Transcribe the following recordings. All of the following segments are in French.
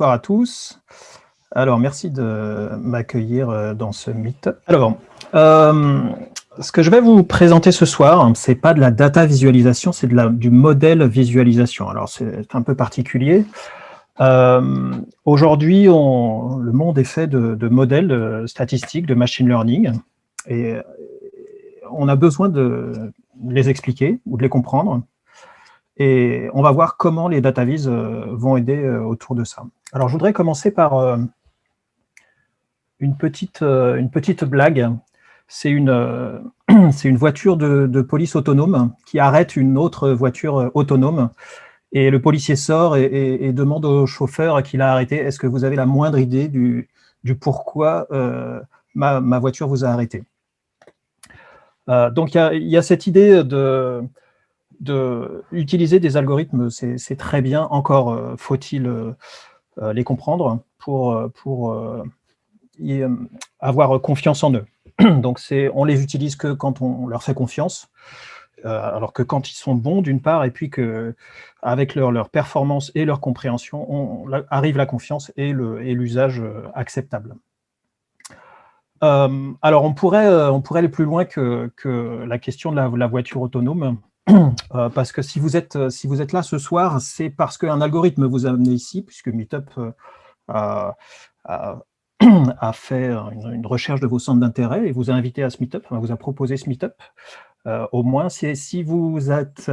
bonsoir à tous. Alors, merci de m'accueillir dans ce meet-up. Alors, ce que je vais vous présenter ce soir, c'est pas de la data visualisation, c'est du modèle visualisation. Alors, c'est un peu particulier. Aujourd'hui, le monde est fait de modèles statistiques, de machine learning, et on a besoin de les expliquer ou de les comprendre. Et on va voir comment les data vis vont aider autour de ça. Alors, je voudrais commencer par une petite blague. C'est une voiture de police autonome qui arrête une autre voiture autonome. Et le policier sort et demande au chauffeur qui l'a arrêté, est-ce que vous avez la moindre idée du pourquoi ma voiture vous a arrêté? Donc, il y a cette idée d'utiliser des algorithmes, c'est très bien. Encore faut-il les comprendre pour avoir confiance en eux. Donc, on les utilise que quand on leur fait confiance, alors que quand ils sont bons d'une part, et puis qu'avec leur performance et leur compréhension, arrive la confiance et l'usage acceptable. Alors, on pourrait aller plus loin que la question de la voiture autonome, parce que si vous êtes là ce soir, c'est parce qu'un algorithme vous a amené ici, puisque Meetup a fait une recherche de vos centres d'intérêt et vous a invité à ce Meetup, vous a proposé ce Meetup. Au moins, si vous êtes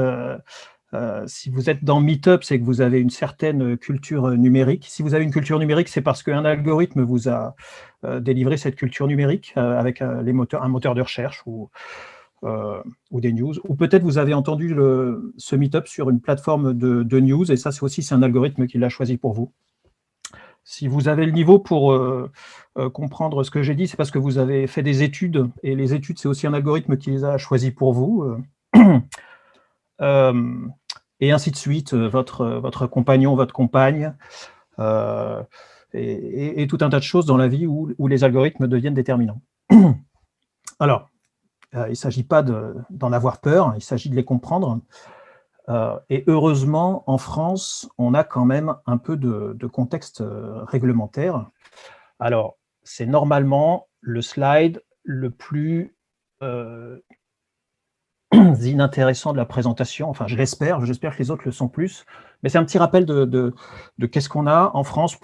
dans Meetup, c'est que vous avez une certaine culture numérique. Si vous avez une culture numérique, c'est parce qu'un algorithme vous a délivré cette culture numérique avec un moteur de recherche ou des news. Ou peut-être vous avez entendu ce Meetup sur une plateforme de news, et ça, c'est un algorithme qui l'a choisi pour vous. Si vous avez le niveau pour comprendre ce que j'ai dit, c'est parce que vous avez fait des études, et les études, c'est aussi un algorithme qui les a choisis pour vous. Et ainsi de suite, votre compagnon, votre compagne, et tout un tas de choses dans la vie où les algorithmes deviennent déterminants. Alors, il ne s'agit pas d'en avoir peur, il s'agit de les comprendre. Et heureusement, en France, on a quand même un peu de contexte réglementaire. Alors, c'est normalement le slide le plus inintéressant de la présentation. Enfin, j'espère que les autres le sont plus. Mais c'est un petit rappel de qu'est-ce qu'on a en France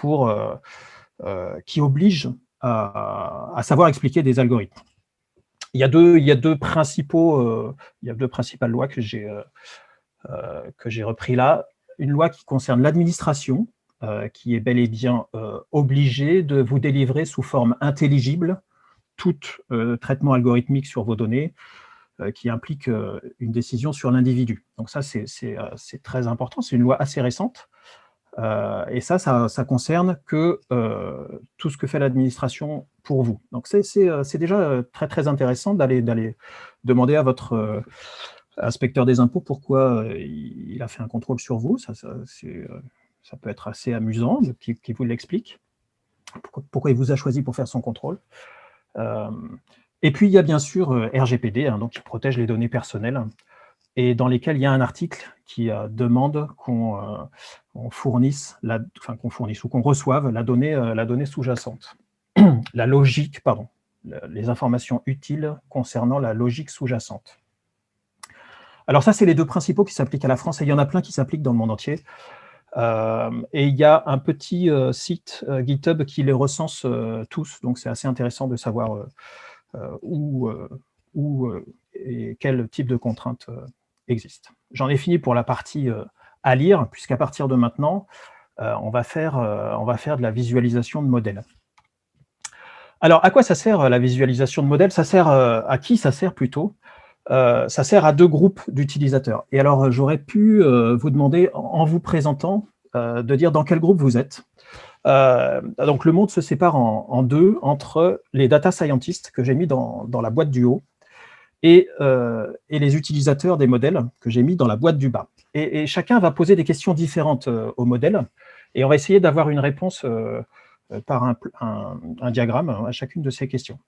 qui oblige à savoir expliquer des algorithmes. Il y a deux principales lois que j'ai repris là. Une loi qui concerne l'administration, qui est bel et bien obligée de vous délivrer sous forme intelligible tout traitement algorithmique sur vos données qui implique une décision sur l'individu. Donc ça, c'est très important. C'est une loi assez récente. Et ça concerne que tout ce que fait l'administration pour vous. Donc c'est déjà très, très intéressant d'aller demander à votre inspecteur des impôts pourquoi il a fait un contrôle sur vous. Ça peut être assez amusant qu'il vous l'explique. Pourquoi il vous a choisi pour faire son contrôle. Et puis, il y a bien sûr RGPD, donc qui protège les données personnelles, et dans lesquelles il y a un article qui demande qu'on fournisse ou qu'on reçoive la donnée sous-jacente. La logique, pardon, les informations utiles concernant la logique sous-jacente. Alors ça, c'est les deux principaux qui s'appliquent à la France, et il y en a plein qui s'appliquent dans le monde entier. Et il y a un petit site GitHub qui les recense tous, donc c'est assez intéressant de savoir où et quel type de contraintes existent. J'en ai fini pour la partie à lire, puisqu'à partir de maintenant, on va faire de la visualisation de modèles. Alors, à quoi ça sert la visualisation de modèles? Ça sert à qui ça sert plutôt? Ça sert à deux groupes d'utilisateurs. Et alors, j'aurais pu vous demander, en vous présentant, de dire dans quel groupe vous êtes. Donc, le monde se sépare en deux, entre les data scientists que j'ai mis dans la boîte du haut et les utilisateurs des modèles que j'ai mis dans la boîte du bas. Et chacun va poser des questions différentes au modèle, et on va essayer d'avoir une réponse par un diagramme à chacune de ces questions.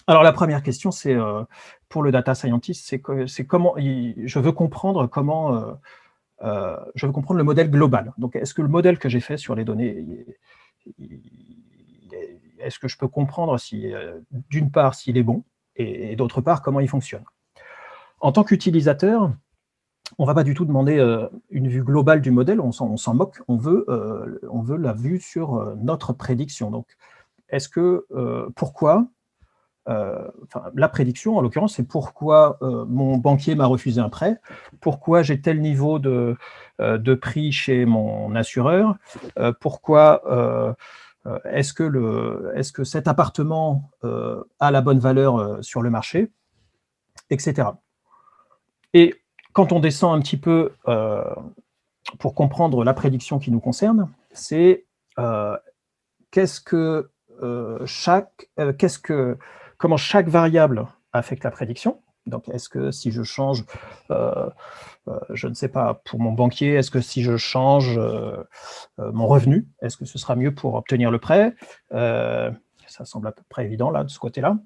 Alors, la première question, c'est pour le data scientist, c'est comment je veux comprendre comment je veux comprendre le modèle global. Donc, est-ce que le modèle que j'ai fait sur les données, est-ce que je peux comprendre si, d'une part, s'il est bon, et d'autre part, comment il fonctionne. En tant qu'utilisateur, on ne va pas du tout demander une vue globale du modèle, on s'en moque, on veut la vue sur notre prédiction. Donc, est-ce que, pourquoi, la prédiction, en l'occurrence, c'est pourquoi mon banquier m'a refusé un prêt, pourquoi j'ai tel niveau de prix chez mon assureur, pourquoi est-ce que cet appartement a la bonne valeur sur le marché, etc. Et quand on descend un petit peu pour comprendre la prédiction qui nous concerne, c'est comment chaque variable affecte la prédiction. Donc, est-ce que si je change, je ne sais pas, pour mon banquier, est-ce que si je change mon revenu, est-ce que ce sera mieux pour obtenir le prêt? Ça semble à peu près évident, là, de ce côté-là.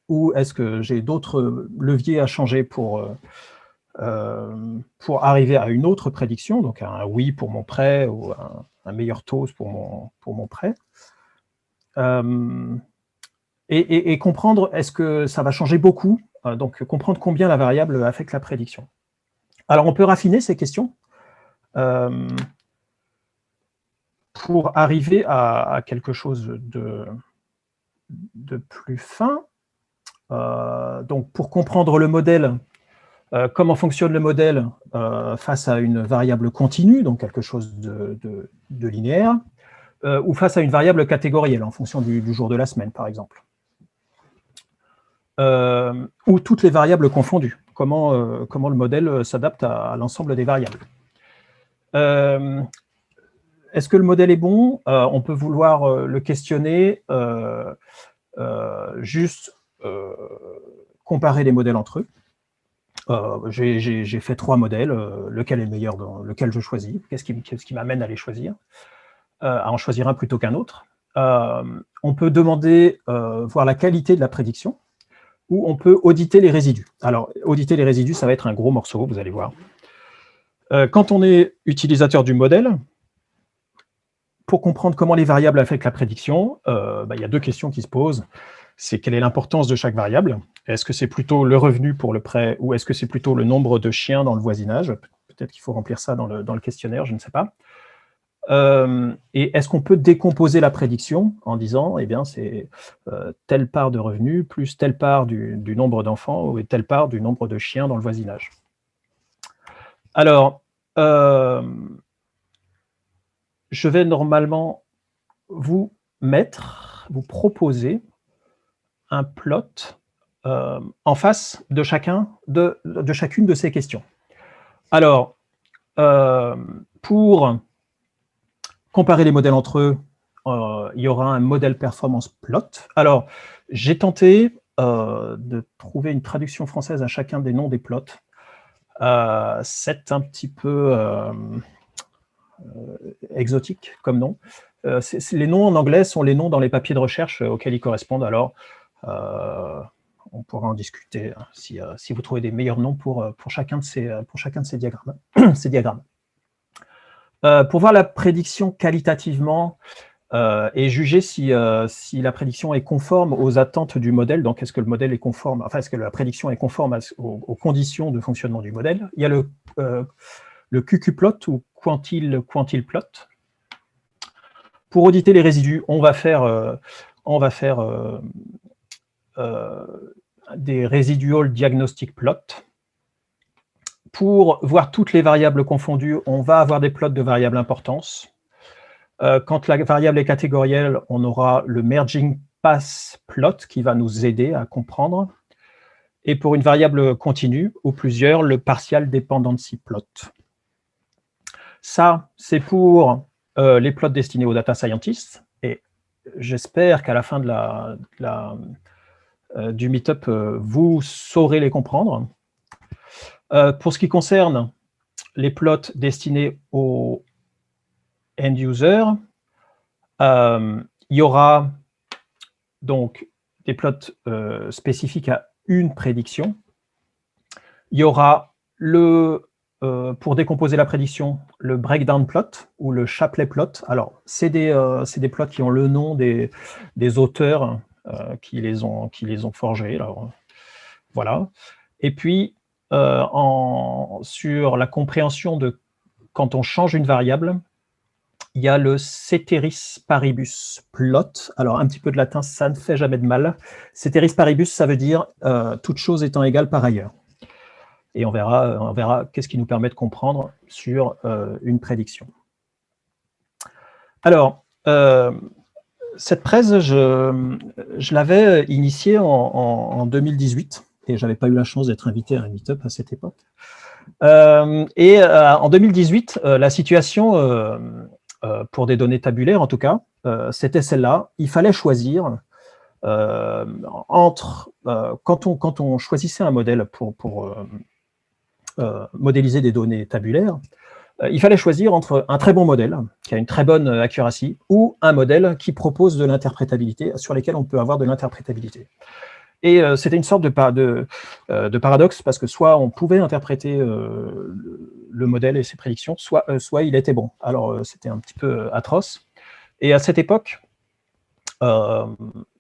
Ou est-ce que j'ai d'autres leviers à changer pour arriver à une autre prédiction, donc un oui pour mon prêt ou un meilleur taux pour mon prêt, et comprendre est-ce que ça va changer beaucoup, donc comprendre combien la variable affecte la prédiction. Alors on peut raffiner ces questions pour arriver à quelque chose de plus fin. Donc pour comprendre le modèle, comment fonctionne le modèle face à une variable continue, donc quelque chose de linéaire, ou face à une variable catégorielle, en fonction du jour de la semaine, par exemple. Ou toutes les variables confondues. Comment le modèle s'adapte à l'ensemble des variables. Est-ce que le modèle est bon? On peut vouloir le questionner, juste comparer les modèles entre eux. J'ai fait 3 modèles, lequel est le meilleur, lequel je choisis, qu'est-ce qui m'amène à les choisir, à en choisir un plutôt qu'un autre. On peut demander, voir la qualité de la prédiction, ou on peut auditer les résidus. Alors, auditer les résidus, ça va être un gros morceau, vous allez voir. Quand on est utilisateur du modèle, pour comprendre comment les variables affectent la prédiction, il y a 2 questions qui se posent. C'est quelle est l'importance de chaque variable? Est-ce que c'est plutôt le revenu pour le prêt, ou est-ce que c'est plutôt le nombre de chiens dans le voisinage? Peut-être qu'il faut remplir ça dans le questionnaire, je ne sais pas. Et est-ce qu'on peut décomposer la prédiction en disant, eh bien, c'est telle part de revenu plus telle part du nombre d'enfants ou telle part du nombre de chiens dans le voisinage? Alors, je vais normalement vous proposer un plot en face de chacune de ces questions. Alors, pour comparer les modèles entre eux, il y aura un modèle performance plot. Alors, j'ai tenté de trouver une traduction française à chacun des noms des plots. C'est un petit peu exotique comme nom. Les noms en anglais sont les noms dans les papiers de recherche auxquels ils correspondent. Alors, on pourra en discuter si vous trouvez des meilleurs noms pour chacun de ces diagrammes. ces diagrammes. Pour voir la prédiction qualitativement et juger si la prédiction est conforme aux attentes du modèle, donc est-ce que le modèle est conforme, enfin est-ce que la prédiction est conforme aux conditions de fonctionnement du modèle. Il y a le QQ-plot ou quantile plot. Pour auditer les résidus, on va faire des residual diagnostic plots. Pour voir toutes les variables confondues, on va avoir des plots de variable importance. Quand la variable est catégorielle, on aura le merging pass plot qui va nous aider à comprendre. Et pour une variable continue ou plusieurs, le partial dependency plot. Ça, c'est pour les plots destinés aux data scientists. Et j'espère qu'à la fin du meet-up, vous saurez les comprendre. Pour ce qui concerne les plots destinés aux end-users, il y aura donc des plots spécifiques à une prédiction. Il y aura le pour décomposer la prédiction, le breakdown plot ou le Shapley plot. Alors, c'est des plots qui ont le nom des auteurs qui les ont forgés. Alors, voilà. Et puis, sur la compréhension de quand on change une variable, il y a le ceteris paribus plot. Alors, un petit peu de latin, ça ne fait jamais de mal. Ceteris paribus, ça veut dire toute chose étant égale par ailleurs. Et on verra qu'est-ce qui nous permet de comprendre sur une prédiction. Alors, cette presse, je l'avais initiée en 2018, et je n'avais pas eu la chance d'être invité à un meet-up à cette époque. En 2018, la situation, pour des données tabulaires en tout cas, c'était celle-là. Il fallait choisir entre, quand on choisissait un modèle pour modéliser des données tabulaires, il fallait choisir entre un très bon modèle, qui a une très bonne accuracy, ou un modèle qui propose de l'interprétabilité, sur lesquels on peut avoir de l'interprétabilité. Et c'était une sorte de paradoxe, parce que soit on pouvait interpréter le modèle et ses prédictions, soit il était bon. Alors c'était un petit peu atroce. Et à cette époque,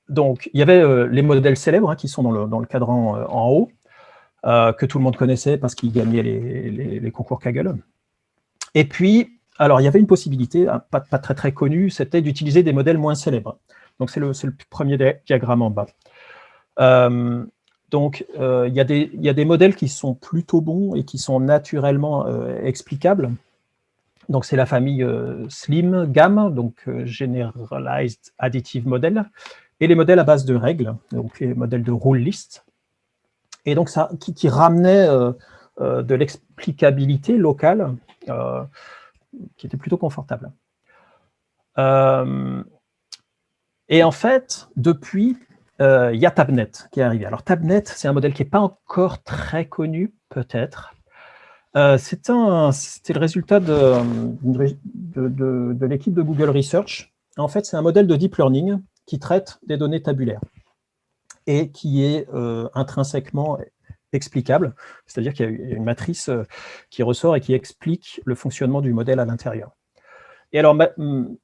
donc, il y avait les modèles célèbres qui sont dans le cadran en haut, que tout le monde connaissait parce qu'ils gagnaient les concours Kaggle. Et puis, alors, il y avait une possibilité, pas très très connue, c'était d'utiliser des modèles moins célèbres. Donc, c'est le premier diagramme en bas. Donc, il y a des modèles qui sont plutôt bons et qui sont naturellement explicables. Donc, c'est la famille SLIM, GAM, donc Generalized Additive Model, et les modèles à base de règles, donc les modèles de rule list. Et donc, ça, qui ramenait de l'explicabilité locale, qui était plutôt confortable. Et en fait, depuis, il y a Tabnet qui est arrivé. Alors, Tabnet, c'est un modèle qui n'est pas encore très connu, peut-être. C'était le résultat de l'équipe de Google Research. En fait, c'est un modèle de deep learning qui traite des données tabulaires et qui est intrinsèquement explicable, c'est-à-dire qu'il y a une matrice qui ressort et qui explique le fonctionnement du modèle à l'intérieur. Et alors,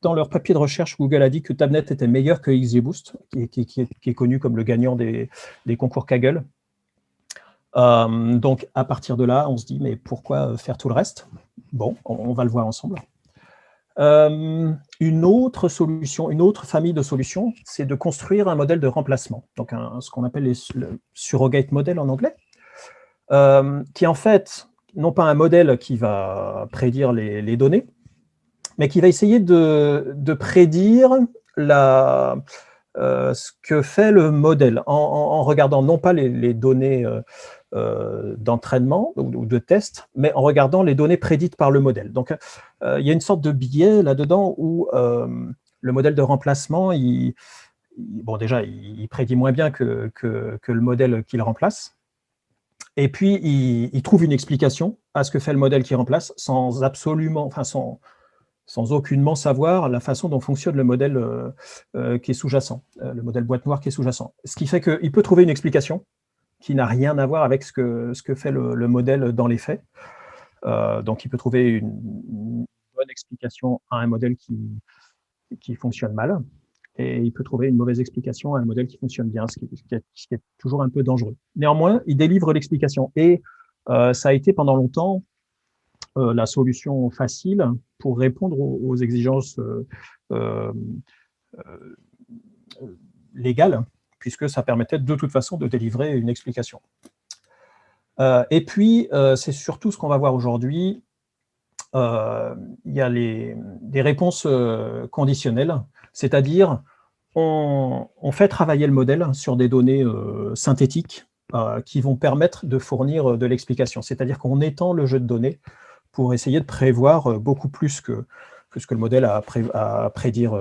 dans leur papier de recherche, Google a dit que Tabnet était meilleur que XGBoost, qui est connu comme le gagnant des concours Kaggle. Donc, à partir de là, on se dit, mais pourquoi faire tout le reste? Bon, on va le voir ensemble. Une autre solution, une autre famille de solutions, c'est de construire un modèle de remplacement, donc ce qu'on appelle le surrogate model en anglais, qui est en fait, non pas un modèle qui va prédire les données, mais qui va essayer de prédire ce que fait le modèle, en regardant non pas les données d'entraînement ou de test, mais en regardant les données prédites par le modèle. Donc, il y a une sorte de biais là-dedans où le modèle de remplacement, bon, déjà, il prédit moins bien que le modèle qu'il remplace. Et puis, il trouve une explication à ce que fait le modèle qui remplace sans aucunement savoir la façon dont fonctionne le modèle qui est sous-jacent, le modèle boîte noire qui est sous-jacent. Ce qui fait qu'il peut trouver une explication qui n'a rien à voir avec ce que fait le modèle dans les faits. Donc, il peut trouver une bonne explication à un modèle qui fonctionne mal, et il peut trouver une mauvaise explication à un modèle qui fonctionne bien, ce qui est toujours un peu dangereux. Néanmoins, il délivre l'explication, et ça a été pendant longtemps la solution facile pour répondre aux exigences légales, puisque ça permettait de toute façon de délivrer une explication. Et puis, c'est surtout ce qu'on va voir aujourd'hui. Il y a des réponses conditionnelles, c'est-à-dire on fait travailler le modèle sur des données synthétiques qui vont permettre de fournir de l'explication. C'est-à-dire qu'on étend le jeu de données pour essayer de prévoir beaucoup plus que ce que le modèle a à prédire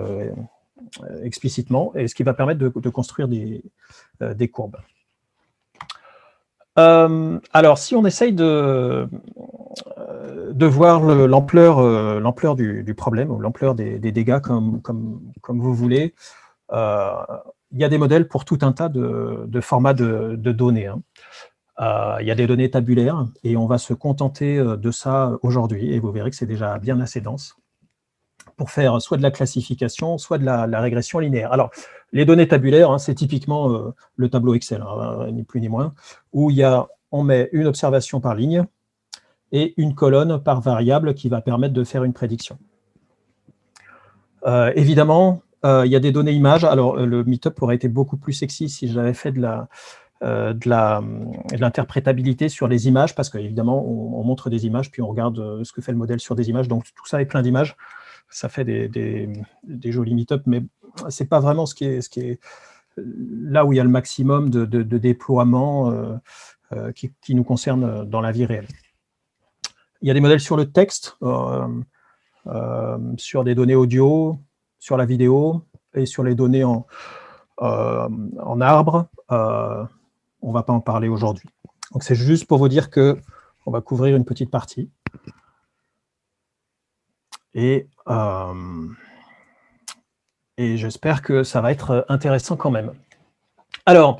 explicitement, et ce qui va permettre de construire des courbes. Alors, si on essaye de voir l'ampleur du problème, ou l'ampleur des dégâts, comme vous voulez, il y a des modèles pour tout un tas de formats de données. Il y a des données tabulaires et on va se contenter de ça aujourd'hui et vous verrez que c'est déjà bien assez dense pour faire soit de la classification, soit de la régression linéaire. Alors, les données tabulaires, hein, c'est typiquement le tableau Excel, hein, ni plus ni moins, où on met une observation par ligne et une colonne par variable qui va permettre de faire une prédiction. Évidemment, il y a des données images. Alors, le Meetup aurait été beaucoup plus sexy si j'avais fait de l'interprétabilité sur les images, parce qu'évidemment, on montre des images, puis on regarde ce que fait le modèle sur des images. Donc, tout ça est plein d'images. Ça fait des jolis meet-up, mais ce n'est pas vraiment ce qui est là où il y a le maximum de déploiement qui nous concerne dans la vie réelle. Il y a des modèles sur le texte, sur des données audio, sur la vidéo et sur les données en arbre. On ne va pas en parler aujourd'hui. Donc, c'est juste pour vous dire qu'on va couvrir une petite partie. Et j'espère que ça va être intéressant quand même. Alors,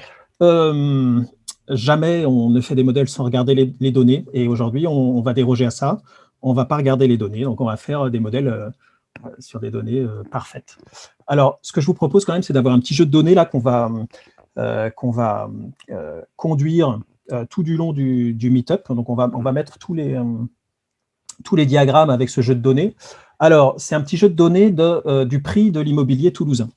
jamais on ne fait des modèles sans regarder les données. Et aujourd'hui, on va déroger à ça. On ne va pas regarder les données. Donc, on va faire des modèles sur des données parfaites. Alors, ce que je vous propose quand même, c'est d'avoir un petit jeu de données là qu'on va conduire tout du long du meet-up. Donc, on va mettre tous les diagrammes avec ce jeu de données. Alors, c'est un petit jeu de données du prix de l'immobilier toulousain.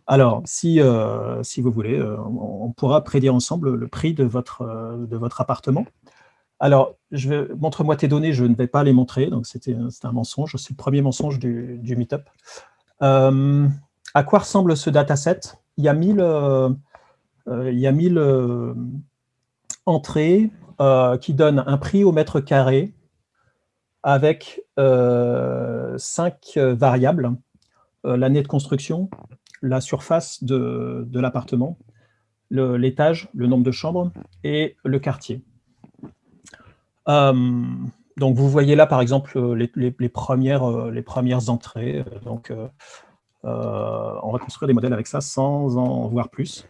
Alors, si vous voulez, on pourra prédire ensemble le prix de votre appartement. Alors, montre-moi tes données, je ne vais pas les montrer, donc c'est un mensonge, c'est le premier mensonge du Meetup. À quoi ressemble ce dataset? Il y a 1000 entrées qui donnent un prix au mètre carré avec 5 variables, l'année de construction, la surface de l'appartement, l'étage, le nombre de chambres et le quartier. Donc, vous voyez là, par exemple, les premières entrées. Donc, on va construire des modèles avec ça sans en voir plus,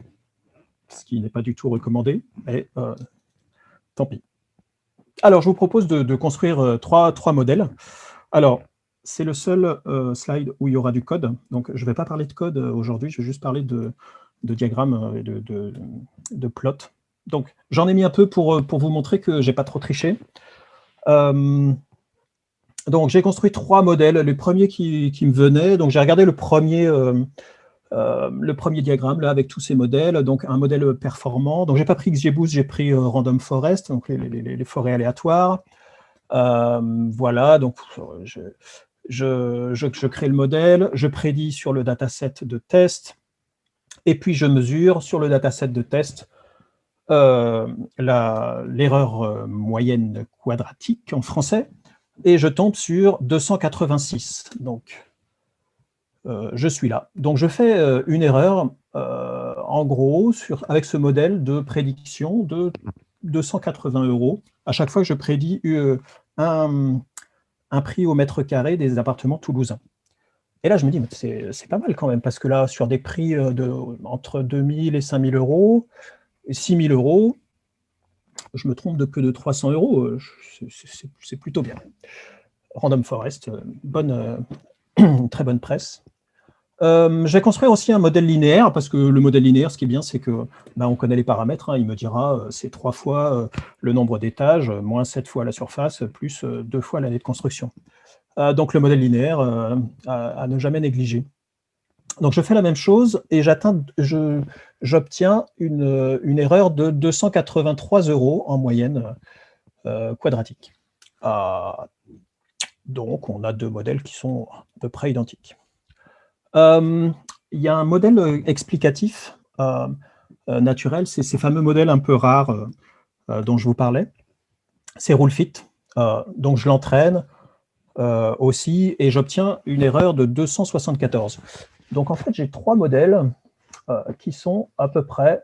ce qui n'est pas du tout recommandé, mais tant pis. Alors, je vous propose de construire trois modèles. Alors, c'est le seul slide où il y aura du code. Donc, je ne vais pas parler de code aujourd'hui, je vais juste parler de diagrammes, de plot. Donc, j'en ai mis un peu pour vous montrer que je n'ai pas trop triché. Donc, j'ai construit 3 modèles. Le premier qui me venait, donc j'ai regardé le premier diagramme là avec tous ces modèles. Donc, un modèle performant. Donc, j'ai pas pris XGBoost, j'ai pris Random Forest, donc les forêts aléatoires. Voilà, donc je crée le modèle, je prédis sur le dataset de test, et puis je mesure sur le dataset de test l'erreur moyenne quadratique en français, et je tombe sur 286. Donc, je suis là. Donc, je fais une erreur, en gros, avec ce modèle de prédiction de 280 € à chaque fois que je prédis un prix au mètre carré des appartements toulousains. Et là, je me dis, c'est pas mal quand même, parce que là, sur des prix entre 2000 et 5000 €, 6000 €, je me trompe que de 300 €, c'est plutôt bien. Random Forest, très bonne presse. Je vais construire aussi un modèle linéaire, parce que le modèle linéaire, ce qui est bien, c'est que on connaît les paramètres, hein, il me dira c'est 3 fois le nombre d'étages, moins 7 fois la surface, plus 2 fois l'année de construction. Donc le modèle linéaire à ne jamais négliger. Donc je fais la même chose et j'obtiens une erreur de 283 € en moyenne quadratique. Donc on a 2 modèles qui sont à peu près identiques. Il y a un modèle explicatif naturel, c'est ces fameux modèles un peu rares dont je vous parlais. C'est RuleFit. Donc je l'entraîne aussi et j'obtiens une erreur de 274. Donc en fait, j'ai 3 modèles qui sont à peu près,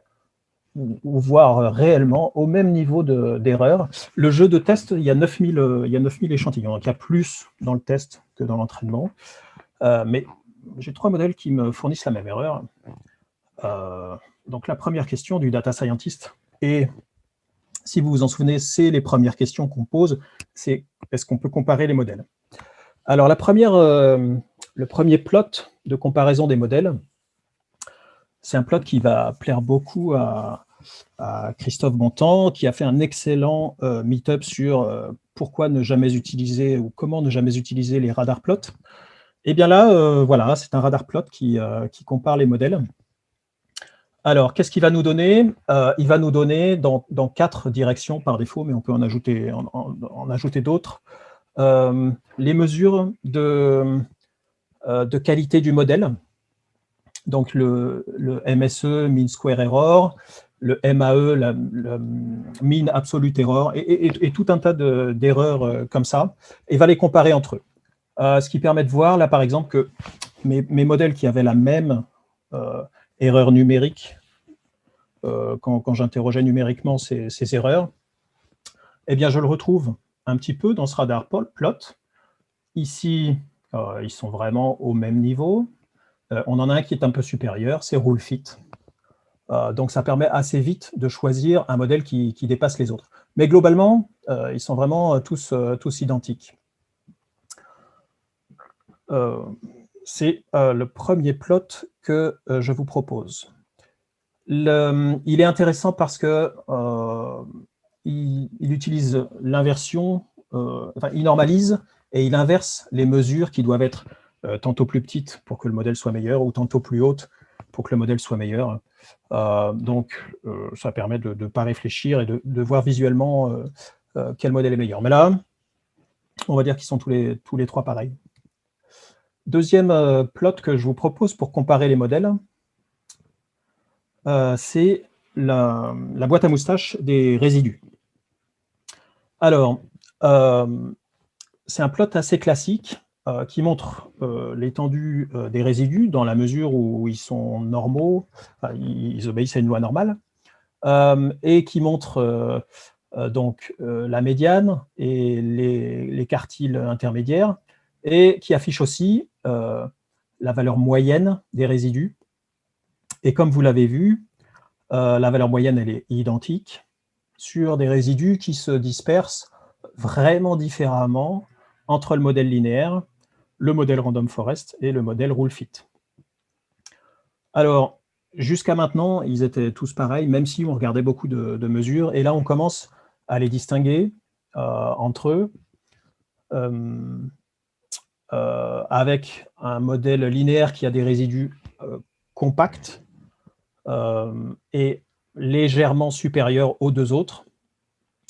voire réellement, au même niveau d'erreur. Le jeu de test, il y a 9000 échantillons, donc il y a plus dans le test que dans l'entraînement. Mais j'ai 3 modèles qui me fournissent la même erreur. Donc la première question du data scientist est Si vous vous en souvenez, c'est les premières questions qu'on pose, c'est est-ce qu'on peut comparer les modèles? Alors le premier plot de comparaison des modèles, c'est un plot qui va plaire beaucoup à Christophe Bontemps, qui a fait un excellent meet-up sur pourquoi ne jamais utiliser ou comment ne jamais utiliser les radar plots. Et bien là, voilà, c'est un radar plot qui compare les modèles. Alors, qu'est-ce qu'il va nous donner? Il va nous donner dans 4 directions par défaut, mais on peut en ajouter d'autres. Les mesures de qualité du modèle, donc le MSE, Mean Square Error, le MAE, la Mean Absolute Error, et tout un tas d'erreurs comme ça, et va les comparer entre eux. Ce qui permet de voir, là par exemple, que mes modèles qui avaient la même erreur numérique, quand j'interrogeais numériquement ces erreurs, eh bien je le retrouve un petit peu dans ce radar plot. Ici, ils sont vraiment au même niveau. On en a un qui est un peu supérieur, c'est RuleFit. Donc ça permet assez vite de choisir un modèle qui dépasse les autres. Mais globalement, ils sont vraiment tous identiques. C'est le premier plot que je vous propose. Il est intéressant parce que il utilise l'inversion, enfin, il normalise et il inverse les mesures qui doivent être tantôt plus petites pour que le modèle soit meilleur ou tantôt plus hautes pour que le modèle soit meilleur. Donc, ça permet de ne pas réfléchir et de voir visuellement quel modèle est meilleur. Mais là, on va dire qu'ils sont tous les 3 pareils. Deuxième plot que je vous propose pour comparer les modèles, c'est la boîte à moustaches des résidus. Alors, c'est un plot assez classique qui montre l'étendue des résidus dans la mesure où ils sont normaux, enfin, ils obéissent à une loi normale, et qui montre donc la médiane et les quartiles intermédiaires, et qui affiche aussi la valeur moyenne des résidus. Et comme vous l'avez vu, la valeur moyenne, elle est identique sur des résidus qui se dispersent vraiment différemment entre le modèle linéaire, le modèle Random Forest et le modèle RuleFit. Alors, jusqu'à maintenant, ils étaient tous pareils, même si on regardait beaucoup de mesures. Et là, on commence à les distinguer entre eux avec un modèle linéaire qui a des résidus compacts et légèrement supérieurs aux 2 autres.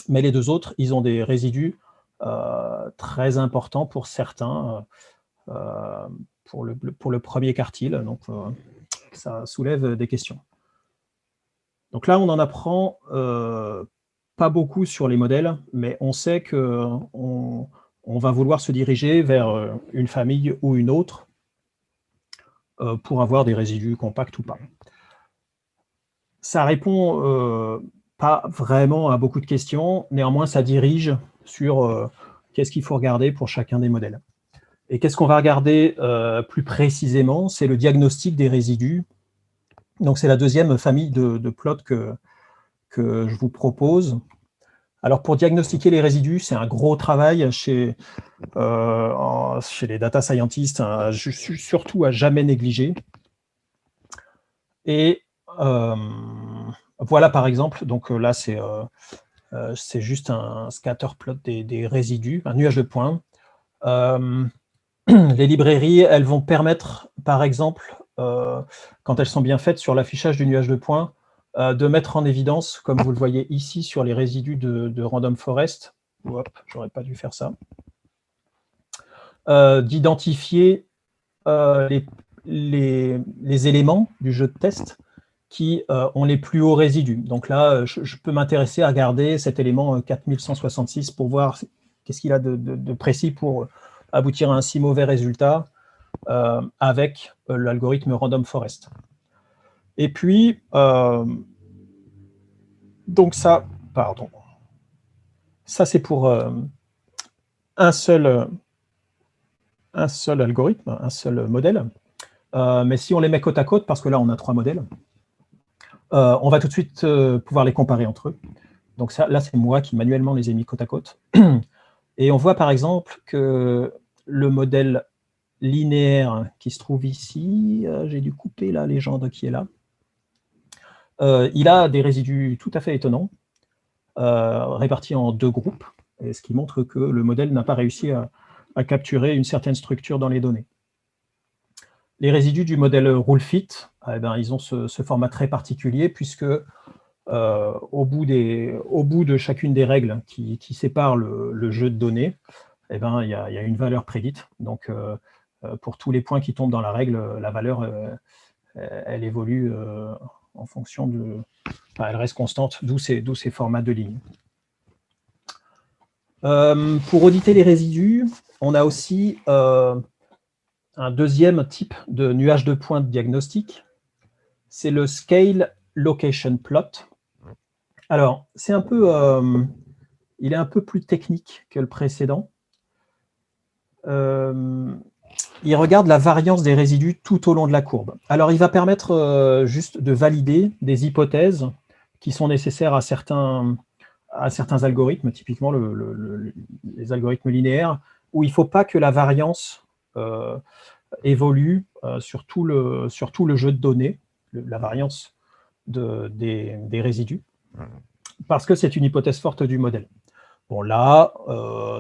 Mais les 2 autres, ils ont des résidus très importants pour certains, pour le premier quartile. Donc, ça soulève des questions. Donc là, on en apprend pas beaucoup sur les modèles, mais on sait qu'on va vouloir se diriger vers une famille ou une autre pour avoir des résidus compacts ou pas. Ça répond pas vraiment à beaucoup de questions, néanmoins ça dirige sur qu'est-ce qu'il faut regarder pour chacun des modèles. Et qu'est-ce qu'on va regarder plus précisément? C'est le diagnostic des résidus. Donc c'est la deuxième famille de plots que je vous propose. Alors pour diagnostiquer les résidus, c'est un gros travail chez les data scientists, surtout à jamais négliger. Et voilà par exemple, donc là c'est juste un scatter plot des résidus, un nuage de points. Les librairies, elles vont permettre, par exemple, quand elles sont bien faites sur l'affichage du nuage de points, de mettre en évidence, comme vous le voyez ici sur les résidus de Random Forest, hop, j'aurais pas dû faire ça, d'identifier les éléments du jeu de test qui ont les plus hauts résidus. Donc là, je peux m'intéresser à regarder cet élément 4166 pour voir qu'est-ce qu'il a de précis pour aboutir à un si mauvais résultat avec l'algorithme Random Forest. Et puis, donc ça, pardon, ça c'est pour un seul algorithme, un seul modèle. Mais si on les met côte à côte, parce que là on a 3 modèles, on va tout de suite pouvoir les comparer entre eux. Donc ça, là, c'est moi qui manuellement les ai mis côte à côte. Et on voit par exemple que le modèle linéaire qui se trouve ici, j'ai dû couper la légende qui est là, il a des résidus tout à fait étonnants, répartis en 2 groupes, et ce qui montre que le modèle n'a pas réussi à capturer une certaine structure dans les données. Les résidus du modèle RuleFit, eh ben, ils ont ce format très particulier puisque au bout de chacune des règles qui séparent le jeu de données, eh ben, il y a une valeur prédite. Donc, pour tous les points qui tombent dans la règle, la valeur, elle évolue en fonction de... Enfin, elle reste constante, d'où ces formats de lignes. Pour auditer les résidus, on a aussi un deuxième type de nuage de points de diagnostic. C'est le Scale Location Plot. Alors, c'est un peu... il est un peu plus technique que le précédent. Il regarde la variance des résidus tout au long de la courbe. Alors, il va permettre juste de valider des hypothèses qui sont nécessaires à certains algorithmes, typiquement les algorithmes linéaires, où il ne faut pas que la variance évolue sur tout le jeu de données, la variance des résidus, parce que c'est une hypothèse forte du modèle. Bon, là,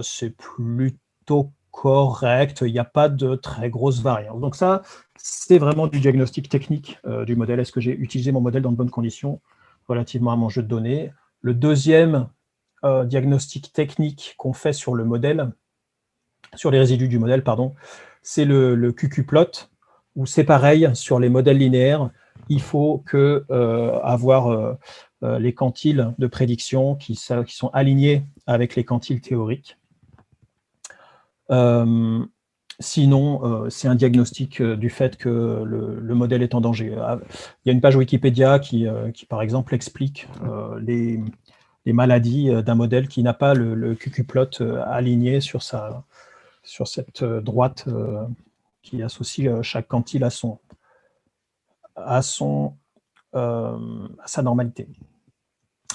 c'est plutôt correct, il n'y a pas de très grosse variance. Donc ça, c'est vraiment du diagnostic technique du modèle. Est-ce que j'ai utilisé mon modèle dans de bonnes conditions relativement à mon jeu de données? Le deuxième diagnostic technique qu'on fait sur le modèle, sur les résidus du modèle, pardon, c'est le QQ-plot, où c'est pareil, sur les modèles linéaires, il faut avoir les quantiles de prédiction qui sont alignés avec les quantiles théoriques. Sinon, c'est un diagnostic du fait que le modèle est en danger. Il y a une page Wikipédia qui par exemple, explique les maladies d'un modèle qui n'a pas le QQ-plot aligné sur cette droite qui associe chaque quantile à sa normalité.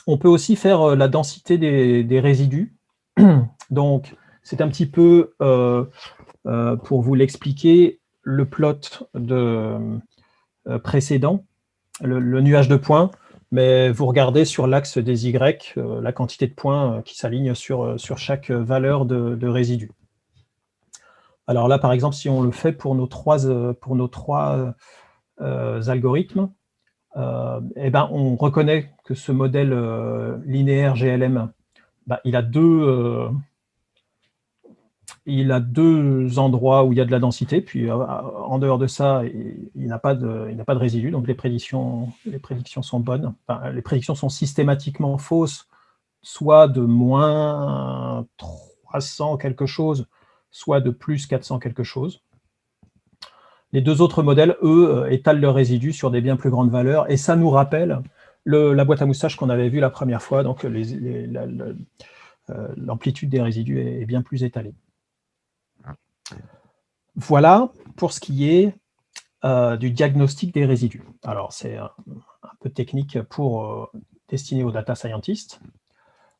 On peut aussi faire la densité des résidus. Donc, c'est un petit peu, pour vous l'expliquer, le plot précédent, le nuage de points, mais vous regardez sur l'axe des Y la quantité de points qui s'aligne sur chaque valeur de résidus. Alors là, par exemple, si on le fait pour nos trois algorithmes, eh ben, on reconnaît que ce modèle linéaire GLM, il a deux endroits où il y a de la densité, puis en dehors de ça, il n'a pas de résidus, donc les prédictions sont bonnes. Enfin, les prédictions sont systématiquement fausses, soit de moins 300 quelque chose, soit de plus 400 quelque chose. Les deux autres modèles, eux, étalent leurs résidus sur des bien plus grandes valeurs, et ça nous rappelle la boîte à moustaches qu'on avait vue la première fois, donc l'amplitude des résidus est bien plus étalée. Voilà pour ce qui est du diagnostic des résidus. Alors, c'est un peu technique pour destiné aux data scientists.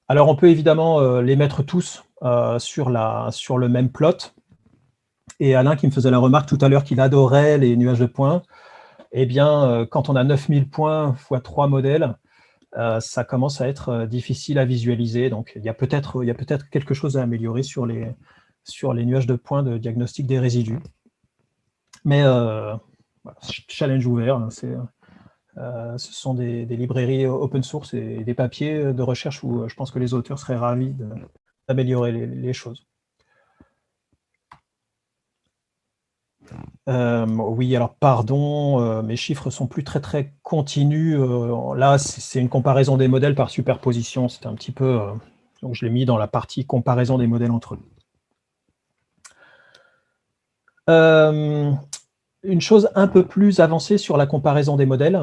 Alors, on peut évidemment les mettre tous sur le même plot. Et Alain qui me faisait la remarque tout à l'heure qu'il adorait les nuages de points, eh bien, quand on a 9000 points x 3 modèles, ça commence à être difficile à visualiser. Donc, il y a peut-être quelque chose à améliorer sur les nuages de points de diagnostic des résidus. Mais voilà, challenge ouvert, hein, ce sont des librairies open source et des papiers de recherche où je pense que les auteurs seraient ravis d'améliorer les choses. Oui, alors pardon, mes chiffres sont plus très continus. Là, c'est une comparaison des modèles par superposition. C'est un petit peu... donc, je l'ai mis dans la partie comparaison des modèles entre eux. Une chose un peu plus avancée sur la comparaison des modèles,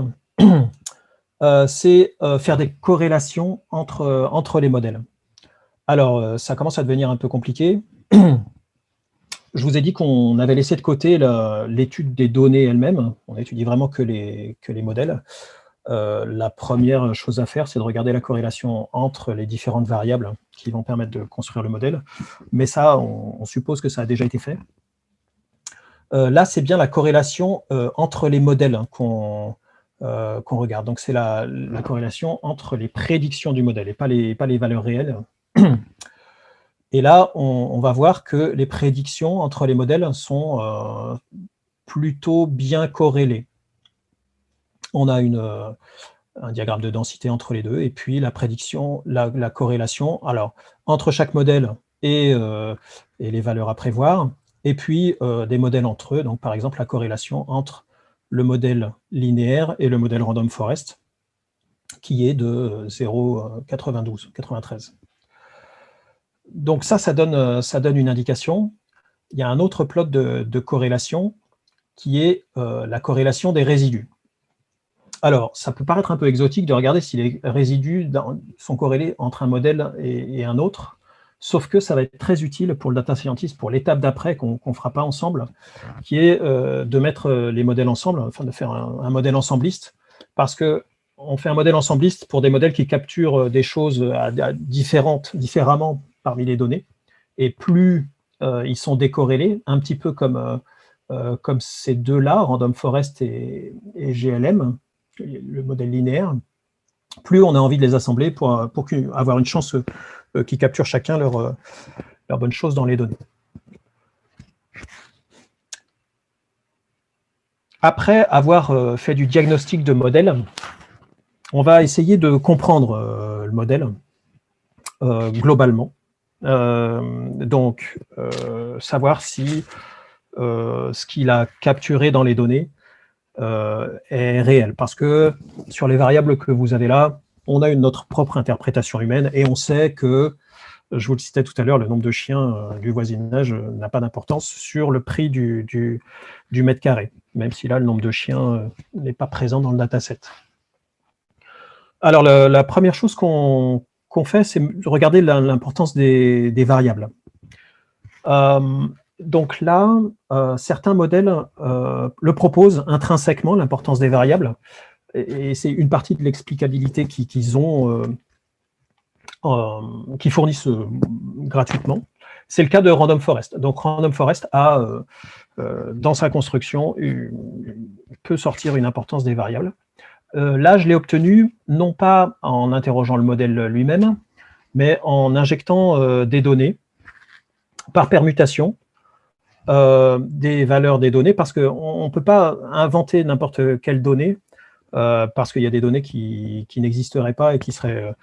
c'est faire des corrélations entre les modèles. Alors, ça commence à devenir un peu compliqué. Je vous ai dit qu'on avait laissé de côté l'étude des données elles-mêmes. On étudie vraiment que les modèles. la première chose à faire, c'est de regarder la corrélation entre les différentes variables qui vont permettre de construire le modèle. Mais ça, on suppose que ça a déjà été fait. Là, c'est bien la corrélation entre les modèles qu'on regarde. Donc, c'est la corrélation entre les prédictions du modèle et pas les valeurs réelles. Et là, on va voir que les prédictions entre les modèles sont plutôt bien corrélées. On a un diagramme de densité entre les deux, et puis la prédiction, la corrélation, alors, entre chaque modèle et les valeurs à prévoir, et puis des modèles entre eux, donc par exemple la corrélation entre le modèle linéaire et le modèle random forest, qui est de 0,92, 93. Donc ça donne une indication. Il y a un autre plot de corrélation qui est la corrélation des résidus. Alors, ça peut paraître un peu exotique de regarder si les résidus sont corrélés entre un modèle et un autre, sauf que ça va être très utile pour le data scientist, pour l'étape d'après qu'on ne fera pas ensemble, qui est de mettre les modèles ensemble, enfin de faire un modèle ensembliste, parce qu'on fait un modèle ensembliste pour des modèles qui capturent des choses différemment parmi les données, et plus ils sont décorrélés, un petit peu comme ces deux-là, Random Forest et GLM, le modèle linéaire, plus on a envie de les assembler pour avoir une chance qu'ils capturent chacun leur bonne chose dans les données. Après avoir fait du diagnostic de modèle, on va essayer de comprendre le modèle globalement. Donc, savoir si ce qu'il a capturé dans les données est réel. Parce que sur les variables que vous avez là, on a notre propre interprétation humaine et on sait que, je vous le citais tout à l'heure, le nombre de chiens du voisinage n'a pas d'importance sur le prix du mètre carré, même si là, le nombre de chiens n'est pas présent dans le dataset. Alors, la première chose qu'on fait, c'est regarder l'importance des variables. Donc là, certains modèles le proposent intrinsèquement, l'importance des variables, et c'est une partie de l'explicabilité qu'ils fournissent gratuitement. C'est le cas de Random Forest. Donc Random Forest a, dans sa construction, peut sortir une importance des variables. Là, je l'ai obtenu non pas en interrogeant le modèle lui-même, mais en injectant des données par permutation des valeurs des données, parce qu'on ne peut pas inventer n'importe quelle donnée, parce qu'il y a des données qui n'existeraient pas et qui seraient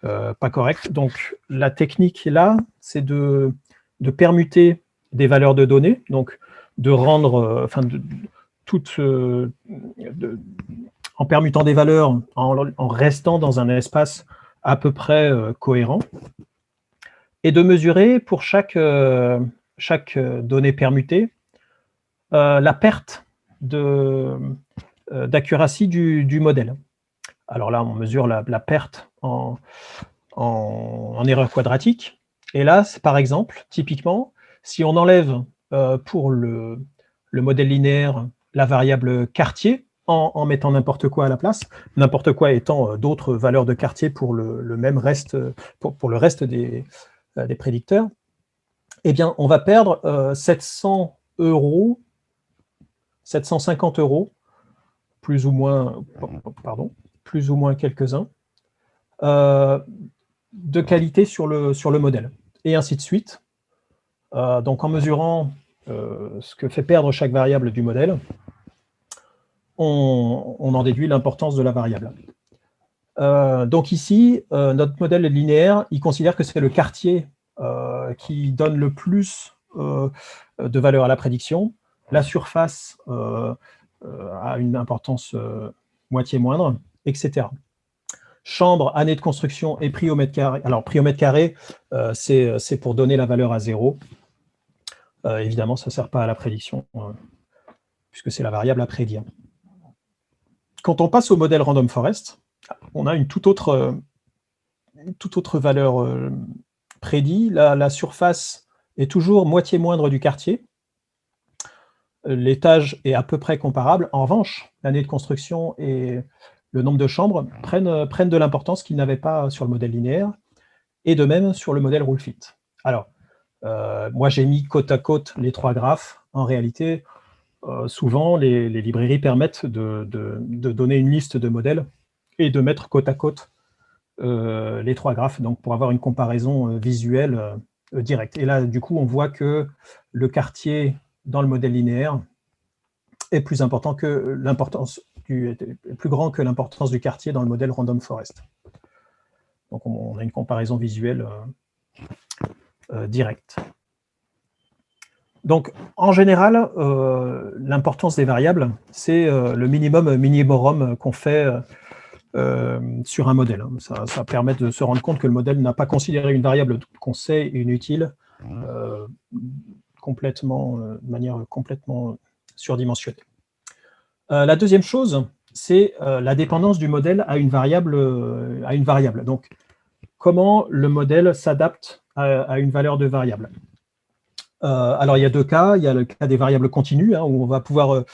pas correctes. Donc, la technique là, c'est de permuter des valeurs de données, donc de rendre, en permutant des valeurs, en restant dans un espace à peu près cohérent, et de mesurer pour chaque donnée permutée la perte d'accuracy du modèle. Alors là, on mesure la perte en erreur quadratique. Et là, par exemple, typiquement, si on enlève pour le modèle linéaire la variable quartier en mettant n'importe quoi à la place, n'importe quoi étant d'autres valeurs de quartier pour le même reste, pour le reste des prédicteurs, eh bien, on va perdre 700 €, 750 €, plus ou moins quelques-uns, de qualité sur le modèle, et ainsi de suite. Donc, en mesurant ce que fait perdre chaque variable du modèle, on en déduit l'importance de la variable. Donc ici, notre modèle linéaire, il considère que c'est le quartier qui donne le plus de valeur à la prédiction. La surface a une importance moitié moindre, etc. Chambre, année de construction et prix au mètre carré. Alors, prix au mètre carré, c'est pour donner la valeur à 0. Évidemment, ça ne sert pas à la prédiction, puisque c'est la variable à prédire. Quand on passe au modèle Random Forest, on a une toute autre valeur prédit. La surface est toujours moitié moindre du quartier. L'étage est à peu près comparable. En revanche, l'année de construction et le nombre de chambres, prennent de l'importance qu'ils n'avaient pas sur le modèle linéaire, et de même sur le modèle rule-fit. Alors, moi j'ai mis côte à côte les 3 graphes. En réalité, souvent les librairies permettent de donner une liste de modèles et de mettre côte à côte les 3 graphes, donc pour avoir une comparaison visuelle directe. Et là, du coup, on voit que le quartier dans le modèle linéaire est plus important que l'importance plus grand que l'importance du quartier dans le modèle random forest. Donc on a une comparaison visuelle directe. Donc en général, l'importance des variables, c'est le minimum qu'on fait sur un modèle. Ça permet de se rendre compte que le modèle n'a pas considéré une variable qu'on sait inutile de manière complètement surdimensionnée. La deuxième chose, c'est la dépendance du modèle à une variable. Donc, comment le modèle s'adapte à une valeur de variable. Alors, il y a 2 cas. Il y a le cas des variables continues, où on va pouvoir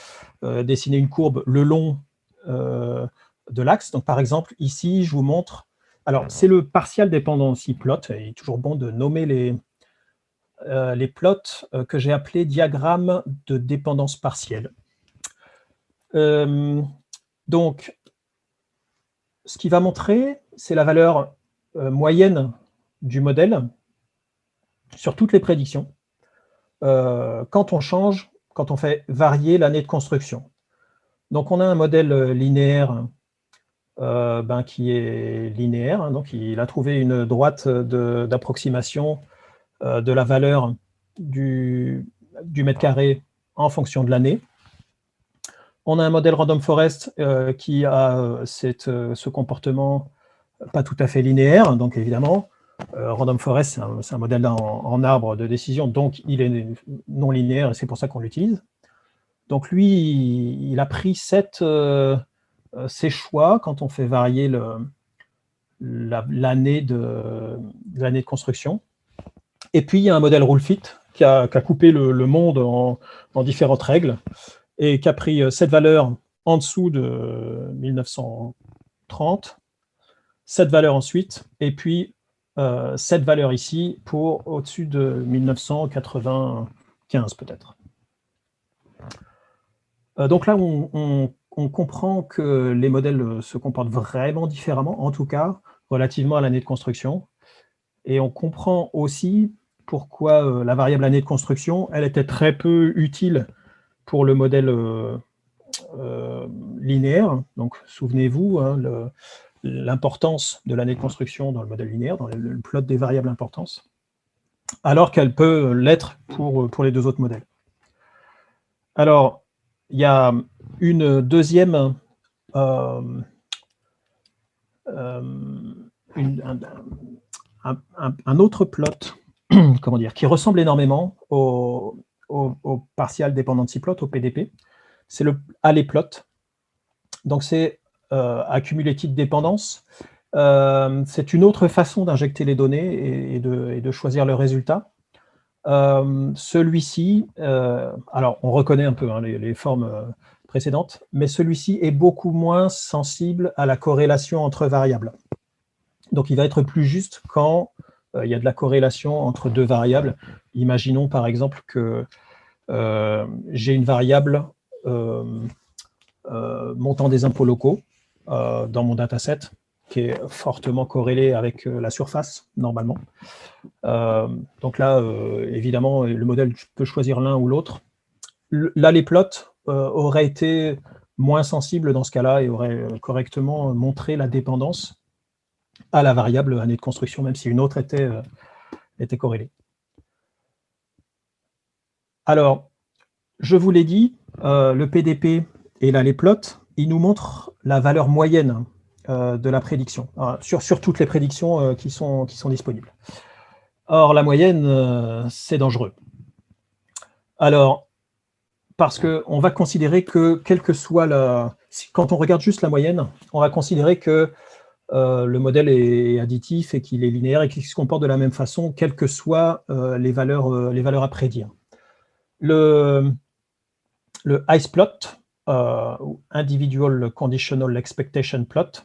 dessiner une courbe le long de l'axe. Donc, par exemple, ici, je vous montre. Alors, c'est le partial dependency plot. Il est toujours bon de nommer les plots que j'ai appelés diagrammes de dépendance partielle. Donc, ce qui va montrer, c'est la valeur moyenne du modèle sur toutes les prédictions quand on fait varier l'année de construction. Donc, on a un modèle linéaire qui est linéaire, donc il a trouvé une droite d'approximation de la valeur du mètre carré en fonction de l'année. On a un modèle random forest qui a ce comportement pas tout à fait linéaire, donc évidemment, random forest, c'est un modèle en arbre de décision, donc il est non linéaire et c'est pour ça qu'on l'utilise. Donc lui, il a pris ses choix quand on fait varier l'année de construction. Et puis, il y a un modèle rule-fit qui a coupé le monde en différentes règles et qui a pris cette valeur en dessous de 1930, cette valeur ensuite, et puis cette valeur ici pour au-dessus de 1995 peut-être. Donc là, on comprend que les modèles se comportent vraiment différemment, en tout cas relativement à l'année de construction. Et on comprend aussi pourquoi la variable année de construction, elle était très peu utile pour le modèle linéaire. Donc, souvenez-vous, l'importance de l'année de construction dans le modèle linéaire, dans le plot des variables importance, alors qu'elle peut l'être pour les 2 autres modèles. Alors, il y a une deuxième un autre plot comment dire, qui ressemble énormément au partial dependency plot, au PDP. C'est le alley plot. Donc, c'est accumulative dépendance. C'est une autre façon d'injecter les données et de choisir le résultat. Celui-ci, alors on reconnaît un peu les formes précédentes, mais celui-ci est beaucoup moins sensible à la corrélation entre variables. Donc il va être plus juste quand il y a de la corrélation entre 2 variables. Imaginons par exemple que j'ai une variable montant des impôts locaux dans mon dataset qui est fortement corrélée avec la surface, normalement. Donc là, évidemment, le modèle peut choisir l'un ou l'autre. Là, les plots auraient été moins sensibles dans ce cas-là et auraient correctement montré la dépendance à la variable année de construction, même si une autre était corrélée. Alors, je vous l'ai dit, le PDP et là les plots, ils nous montrent la valeur moyenne de la prédiction, sur toutes les prédictions qui sont disponibles. Or, la moyenne, c'est dangereux. Alors, parce qu'on va considérer que, quelle que soit quand on regarde juste la moyenne, on va considérer que le modèle est additif et qu'il est linéaire et qu'il se comporte de la même façon, quelles que soient les valeurs à prédire. Le ice plot, Individual Conditional Expectation Plot,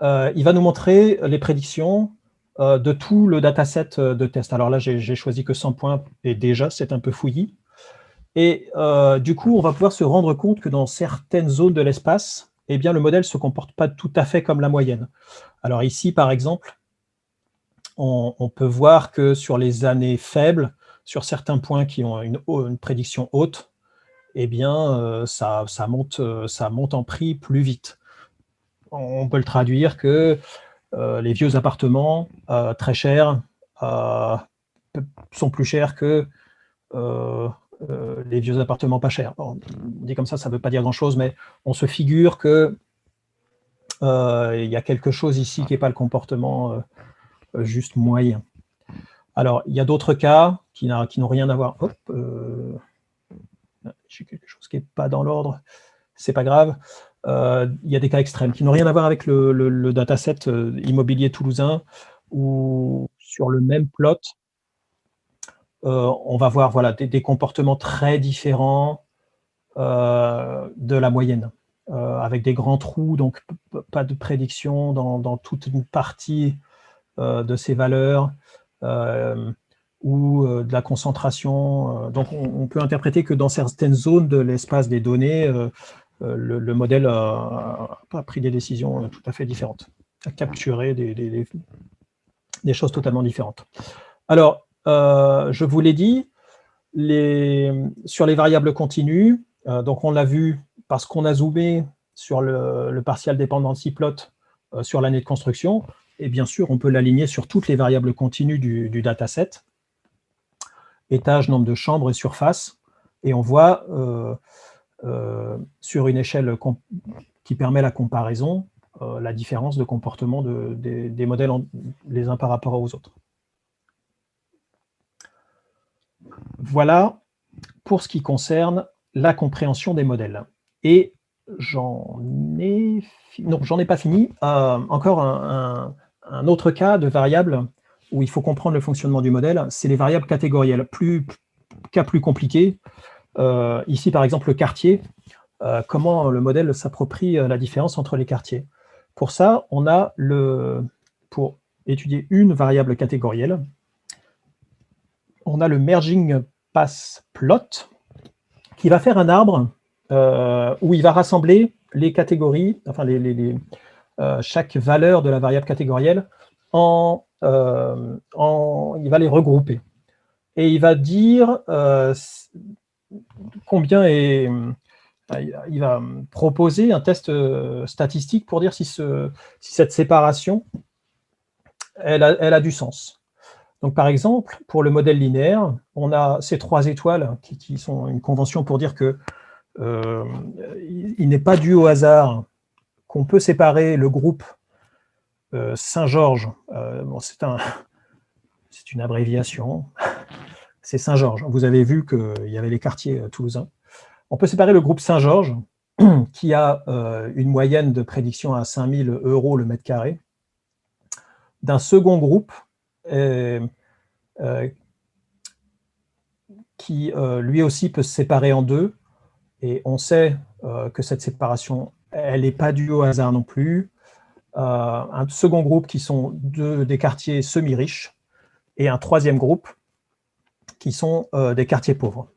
il va nous montrer les prédictions de tout le dataset de test. Alors là, j'ai choisi que 100 points, et déjà, c'est un peu fouillis. Et du coup, on va pouvoir se rendre compte que dans certaines zones de l'espace, eh bien, le modèle ne se comporte pas tout à fait comme la moyenne. Alors ici, par exemple, on peut voir que sur les années faibles, sur certains points qui ont une prédiction haute, eh bien, ça monte en prix plus vite. On peut le traduire que les vieux appartements très chers sont plus chers que les vieux appartements pas chers. Bon, on dit comme ça ne veut pas dire grand-chose, mais on se figure que il y a quelque chose ici qui n'est pas le comportement juste moyen. Alors, il y a d'autres cas qui n'ont rien à voir. Hop, j'ai quelque chose qui n'est pas dans l'ordre, c'est pas grave. Il y a des cas extrêmes qui n'ont rien à voir avec le dataset immobilier toulousain, où sur le même plot, on va voir voilà, des comportements très différents de la moyenne, avec des grands trous, donc pas de prédiction dans toute une partie de ces valeurs, ou de la concentration. Donc on peut interpréter que dans certaines zones de l'espace des données, le modèle a pris des décisions tout à fait différentes, a capturé des choses totalement différentes. Alors, je vous l'ai dit, sur les variables continues, donc on l'a vu parce qu'on a zoomé sur le partial dependency plot sur l'année de construction, et bien sûr, on peut l'aligner sur toutes les variables continues du dataset, étage, nombre de chambres et surface, et on voit sur une échelle qui permet la comparaison, la différence de comportement des modèles les uns par rapport aux autres. Voilà pour ce qui concerne la compréhension des modèles. Et j'en ai pas fini. Encore un autre cas de variable où il faut comprendre le fonctionnement du modèle, c'est les variables catégorielles. Cas plus compliqué. Ici, par exemple, le quartier. Comment le modèle s'approprie la différence entre les quartiers. Pour ça, on a pour étudier une variable catégorielle, on a le merging pass plot qui va faire un arbre où il va rassembler les catégories, enfin chaque valeur de la variable catégorielle, il va les regrouper. Et il va dire combien est... Il va proposer un test statistique pour dire si cette séparation, elle a du sens. Donc, par exemple, pour le modèle linéaire, on a ces 3 étoiles qui sont une convention pour dire que il n'est pas dû au hasard qu'on peut séparer le groupe Saint-Georges. Bon, c'est une abréviation. C'est Saint-Georges. Vous avez vu qu'il y avait les quartiers toulousains. On peut séparer le groupe Saint-Georges, qui a une moyenne de prédiction à 5 000 € le mètre carré, d'un second groupe qui lui aussi peut se séparer en deux, et on sait que cette séparation, elle n'est pas due au hasard non plus. Un second groupe qui sont des quartiers semi-riches, et un troisième groupe qui sont des quartiers pauvres.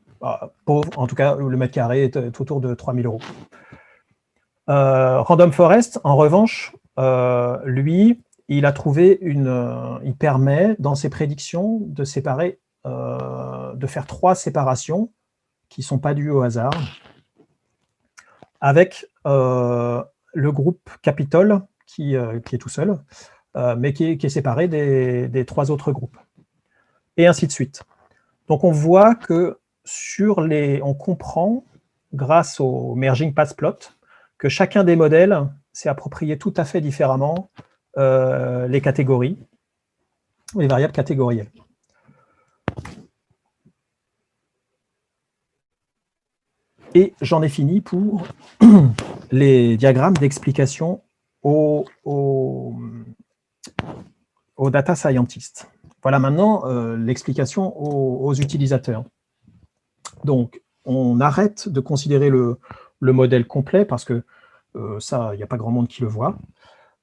Pauvres, en tout cas, le mètre carré est autour de 3 000 €. Random Forest, en revanche, lui, il a trouvé il permet, dans ses prédictions, de séparer, de faire 3 séparations qui ne sont pas dues au hasard, avec le groupe Capitol, qui est tout seul, mais qui est séparé des 3 autres groupes. Et ainsi de suite. Donc on voit que on comprend, grâce au merging pass plot, que chacun des modèles s'est approprié tout à fait différemment les catégories, les variables catégorielles. Et j'en ai fini pour les diagrammes d'explication aux data scientists. Voilà maintenant l'explication aux utilisateurs. Donc, on arrête de considérer le le modèle complet, parce que ça, il n'y a pas grand monde qui le voit,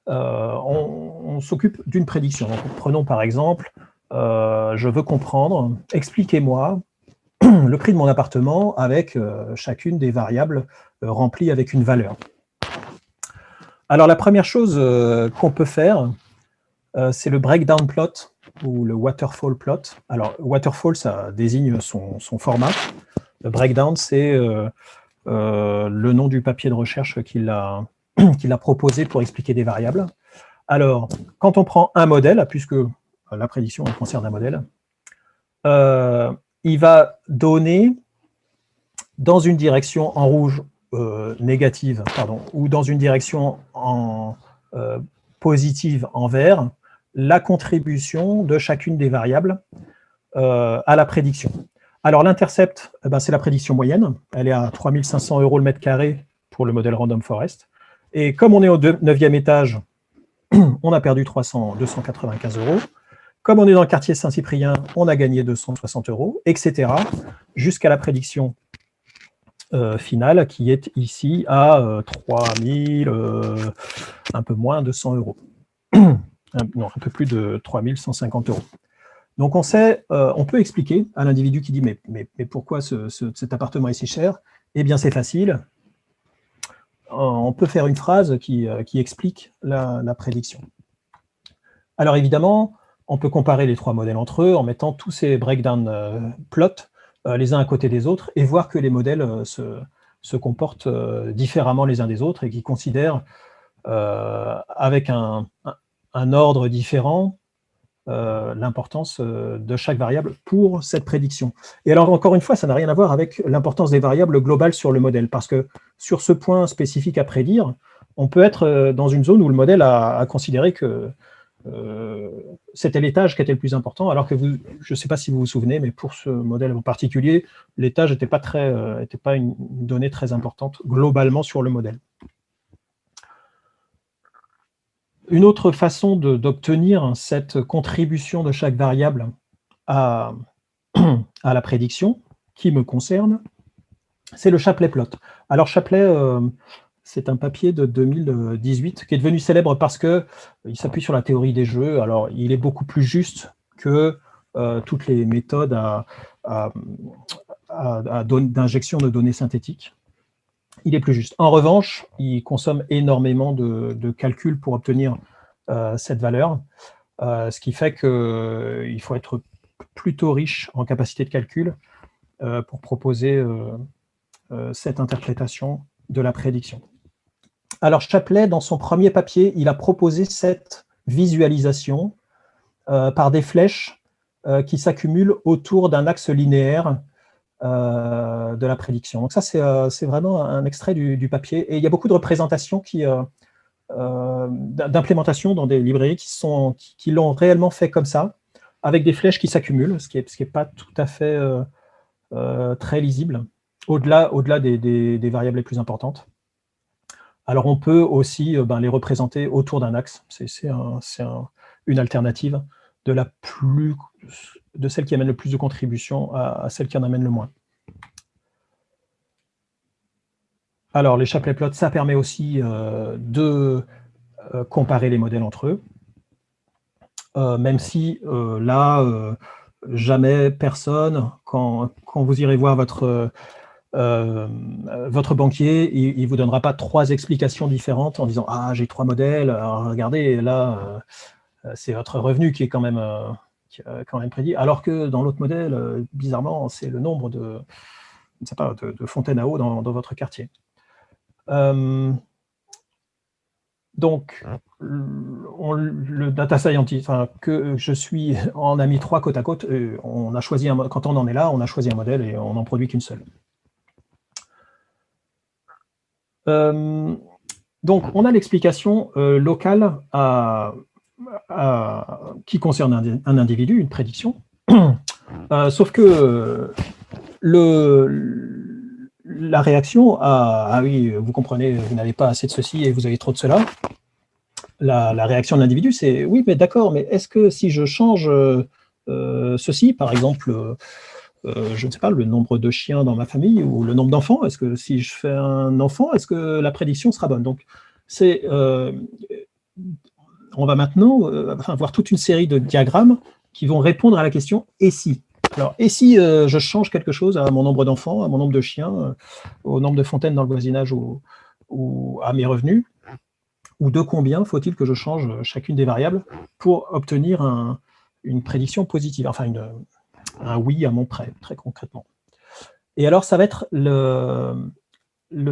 on s'occupe d'une prédiction. Donc, prenons par exemple, je veux comprendre, expliquez-moi le prix de mon appartement avec chacune des variables remplies avec une valeur. Alors, la première chose qu'on peut faire, c'est le breakdown plot ou le waterfall plot. Alors, waterfall, ça désigne son format. Le breakdown, c'est le nom du papier de recherche qu'il a proposé pour expliquer des variables. Alors, quand on prend un modèle, puisque la prédiction concerne un modèle, il va donner dans une direction en rouge négative, ou dans une direction en positive en vert, la contribution de chacune des variables à la prédiction. Alors l'intercept, c'est la prédiction moyenne, elle est à 3500 € le mètre carré pour le modèle Random Forest, et comme on est au 9e étage, on a perdu 295 €. Comme on est dans le quartier Saint-Cyprien, on a gagné 260 €, etc., jusqu'à la prédiction finale, qui est ici à 3000, un peu moins de 100 €. Non, un peu plus de 3150 €. Donc on sait, on peut expliquer à l'individu qui dit mais pourquoi cet appartement est si cher? Eh bien c'est facile, on peut faire une phrase qui explique la prédiction. Alors évidemment, on peut comparer les trois modèles entre eux en mettant tous ces breakdown plots les uns à côté des autres et voir que les modèles se comportent différemment les uns des autres et qui considèrent avec un ordre différent l'importance de chaque variable pour cette prédiction. Et alors, encore une fois, ça n'a rien à voir avec l'importance des variables globales sur le modèle, parce que sur ce point spécifique à prédire, on peut être dans une zone où le modèle a considéré que c'était l'étage qui était le plus important, alors que je ne sais pas si vous vous souvenez, mais pour ce modèle en particulier, l'étage n'était pas une donnée très importante globalement sur le modèle. Une autre façon d'obtenir cette contribution de chaque variable à la prédiction, qui me concerne, c'est le Shapley plot. Alors Shapley, c'est un papier de 2018 qui est devenu célèbre parce qu'il s'appuie sur la théorie des jeux. Alors il est beaucoup plus juste que toutes les méthodes d'injection de données synthétiques. Il est plus juste. En revanche, il consomme énormément de calculs pour obtenir cette valeur, ce qui fait qu'il faut être plutôt riche en capacité de calcul pour proposer cette interprétation de la prédiction. Alors Shapley, dans son premier papier, il a proposé cette visualisation par des flèches qui s'accumulent autour d'un axe linéaire de la prédiction. Donc ça, c'est vraiment un extrait du papier. Et il y a beaucoup de représentations d'implémentation dans des librairies qui l'ont réellement fait comme ça, avec des flèches qui s'accumulent, ce qui est pas tout à fait très lisible, au-delà des variables les plus importantes. Alors on peut aussi les représenter autour d'un axe. C'est une alternative de celle qui amène le plus de contributions à celle qui en amène le moins. Alors, les Shapley plots, ça permet aussi de comparer les modèles entre eux, même si là, jamais personne, quand vous irez voir votre banquier, il ne vous donnera pas 3 explications différentes en disant « Ah, j'ai 3 modèles, alors regardez, là, c'est votre revenu qui est quand même prédit. » Alors que dans l'autre modèle, bizarrement, c'est le nombre de fontaines à eau dans votre quartier. Donc, le data scientist, que je suis, en a mis 3 côte à côte. On a choisi quand on en est là, on a choisi un modèle et on n'en produit qu'une seule. Donc, on a l'explication locale qui concerne un individu, une prédiction. Sauf que la réaction à « Ah oui, vous comprenez, vous n'avez pas assez de ceci et vous avez trop de cela », la réaction de l'individu, c'est « Oui, mais d'accord, mais est-ce que si je change ceci, par exemple, je ne sais pas, le nombre de chiens dans ma famille ou le nombre d'enfants. Est-ce que si je fais un enfant, est-ce que la prédiction sera bonne? Donc, on va maintenant voir toute une série de diagrammes qui vont répondre à la question « et si ?» Alors, et si je change quelque chose à mon nombre d'enfants, à mon nombre de chiens, au nombre de fontaines dans le voisinage ou à mes revenus, ou de combien faut-il que je change chacune des variables pour obtenir une prédiction positive, enfin un oui à mon prêt, très concrètement. Et alors, ça va être le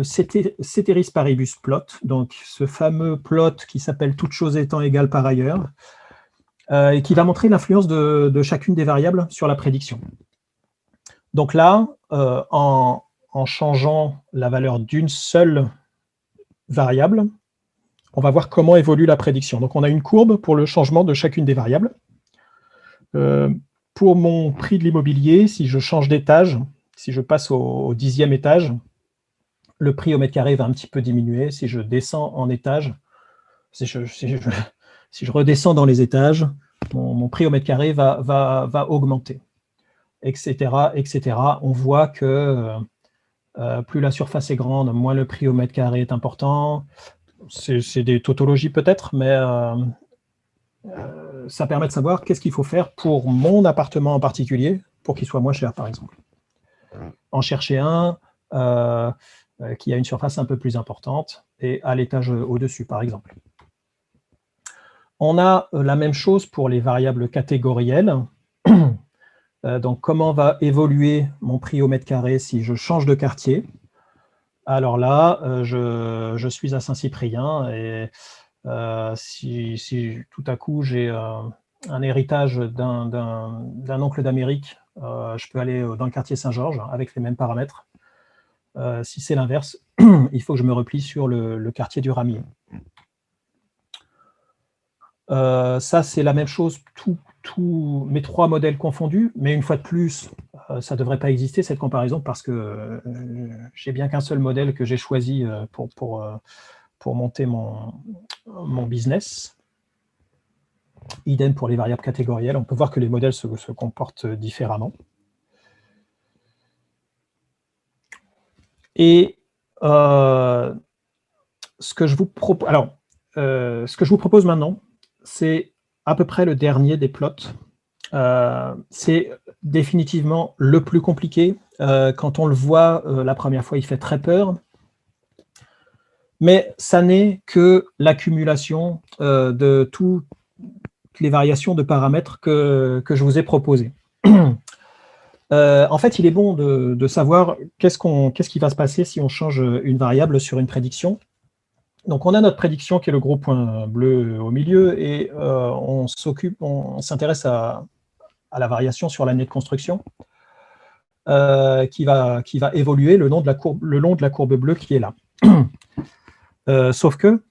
ceteris paribus plot, donc ce fameux plot qui s'appelle « toutes choses étant égales par ailleurs », et qui va montrer l'influence de chacune des variables sur la prédiction. Donc là, en changeant la valeur d'une seule variable, on va voir comment évolue la prédiction. Donc on a une courbe pour le changement de chacune des variables. Pour mon prix de l'immobilier, si je change d'étage, si je passe au 10e étage, le prix au mètre carré va un petit peu diminuer. Si je descends en étage, si je redescends dans les étages, mon prix au mètre carré va augmenter, etc., etc. On voit que plus la surface est grande, moins le prix au mètre carré est important. C'est des tautologies peut-être, mais ça permet de savoir qu'est-ce qu'il faut faire pour mon appartement en particulier, pour qu'il soit moins cher, par exemple. En chercher un qui a une surface un peu plus importante et à l'étage au-dessus, par exemple. On a la même chose pour les variables catégorielles. Donc, comment va évoluer mon prix au mètre carré si je change de quartier? Alors là, je suis à Saint-Cyprien et si tout à coup j'ai un héritage d'un oncle d'Amérique, je peux aller dans le quartier Saint-Georges avec les mêmes paramètres. Si c'est l'inverse, il faut que je me replie sur le quartier du Ramier. Ça, c'est la même chose, tous mes trois modèles confondus, mais une fois de plus, ça ne devrait pas exister, cette comparaison, parce que j'ai bien qu'un seul modèle que j'ai choisi pour monter mon business. Idem pour les variables catégorielles. On peut voir que les modèles se comportent différemment. Et ce que je vous propose maintenant, c'est à peu près le dernier des plots. C'est définitivement le plus compliqué. Quand on le voit la première fois, il fait très peur. Mais ça n'est que l'accumulation de toutes les variations de paramètres que je vous ai proposées. En fait, il est bon de savoir qu'est-ce qui va se passer si on change une variable sur une prédiction. Donc, on a notre prédiction qui est le gros point bleu au milieu et on s'intéresse à la variation sur l'année de construction qui va évoluer le long de la courbe bleue qui est là. Sauf que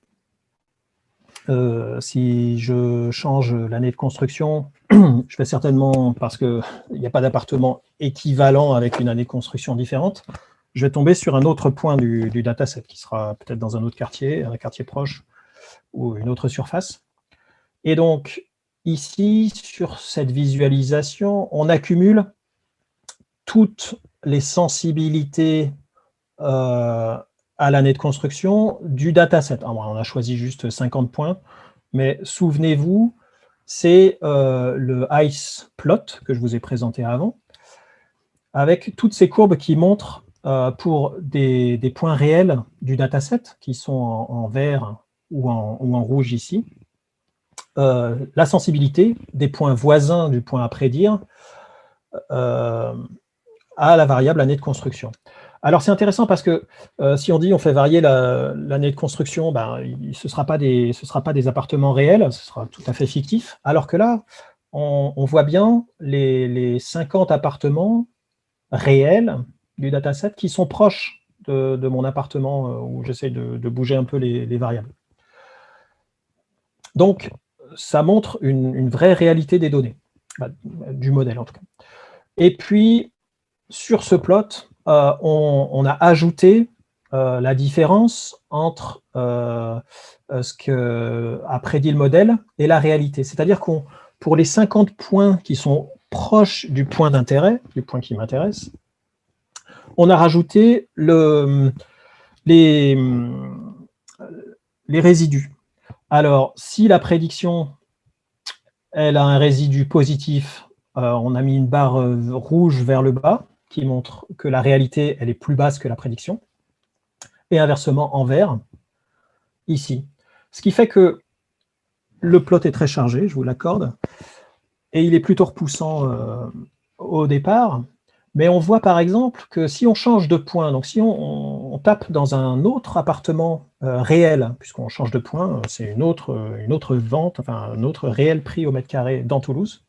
si je change l'année de construction, je vais certainement, parce qu'il n'y a pas d'appartement équivalent avec une année de construction différente, je vais tomber sur un autre point du dataset qui sera peut-être dans un autre quartier, un quartier proche ou une autre surface. Et donc, ici, sur cette visualisation, on accumule toutes les sensibilités à l'année de construction du dataset. Alors, on a choisi juste 50 points, mais souvenez-vous, c'est le ICE plot que je vous ai présenté avant, avec toutes ces courbes qui montrent pour des points réels du dataset, qui sont en vert ou en rouge ici, la sensibilité des points voisins du point à prédire à la variable année de construction. Alors c'est intéressant parce que si on dit on fait varier l'année de construction, ben, ce ne sera pas des appartements réels, ce sera tout à fait fictif, alors que là, on voit bien les 50 appartements réels du dataset qui sont proches de mon appartement où j'essaie de bouger un peu les variables. Donc, ça montre une vraie réalité des données, du modèle en tout cas. Et puis, sur ce plot, on a ajouté la différence entre ce qu'a prédit le modèle et la réalité. C'est-à-dire pour les 50 points qui sont proche du point d'intérêt, du point qui m'intéresse, on a rajouté les résidus. Alors, si la prédiction, elle a un résidu positif, on a mis une barre rouge vers le bas qui montre que la réalité, elle est plus basse que la prédiction, et inversement en vert, ici. Ce qui fait que le plot est très chargé, je vous l'accorde, et il est plutôt repoussant au départ, mais on voit par exemple que si on change de point, donc si on tape dans un autre appartement réel, puisqu'on change de point, c'est une autre vente, enfin un autre réel prix au mètre carré dans Toulouse,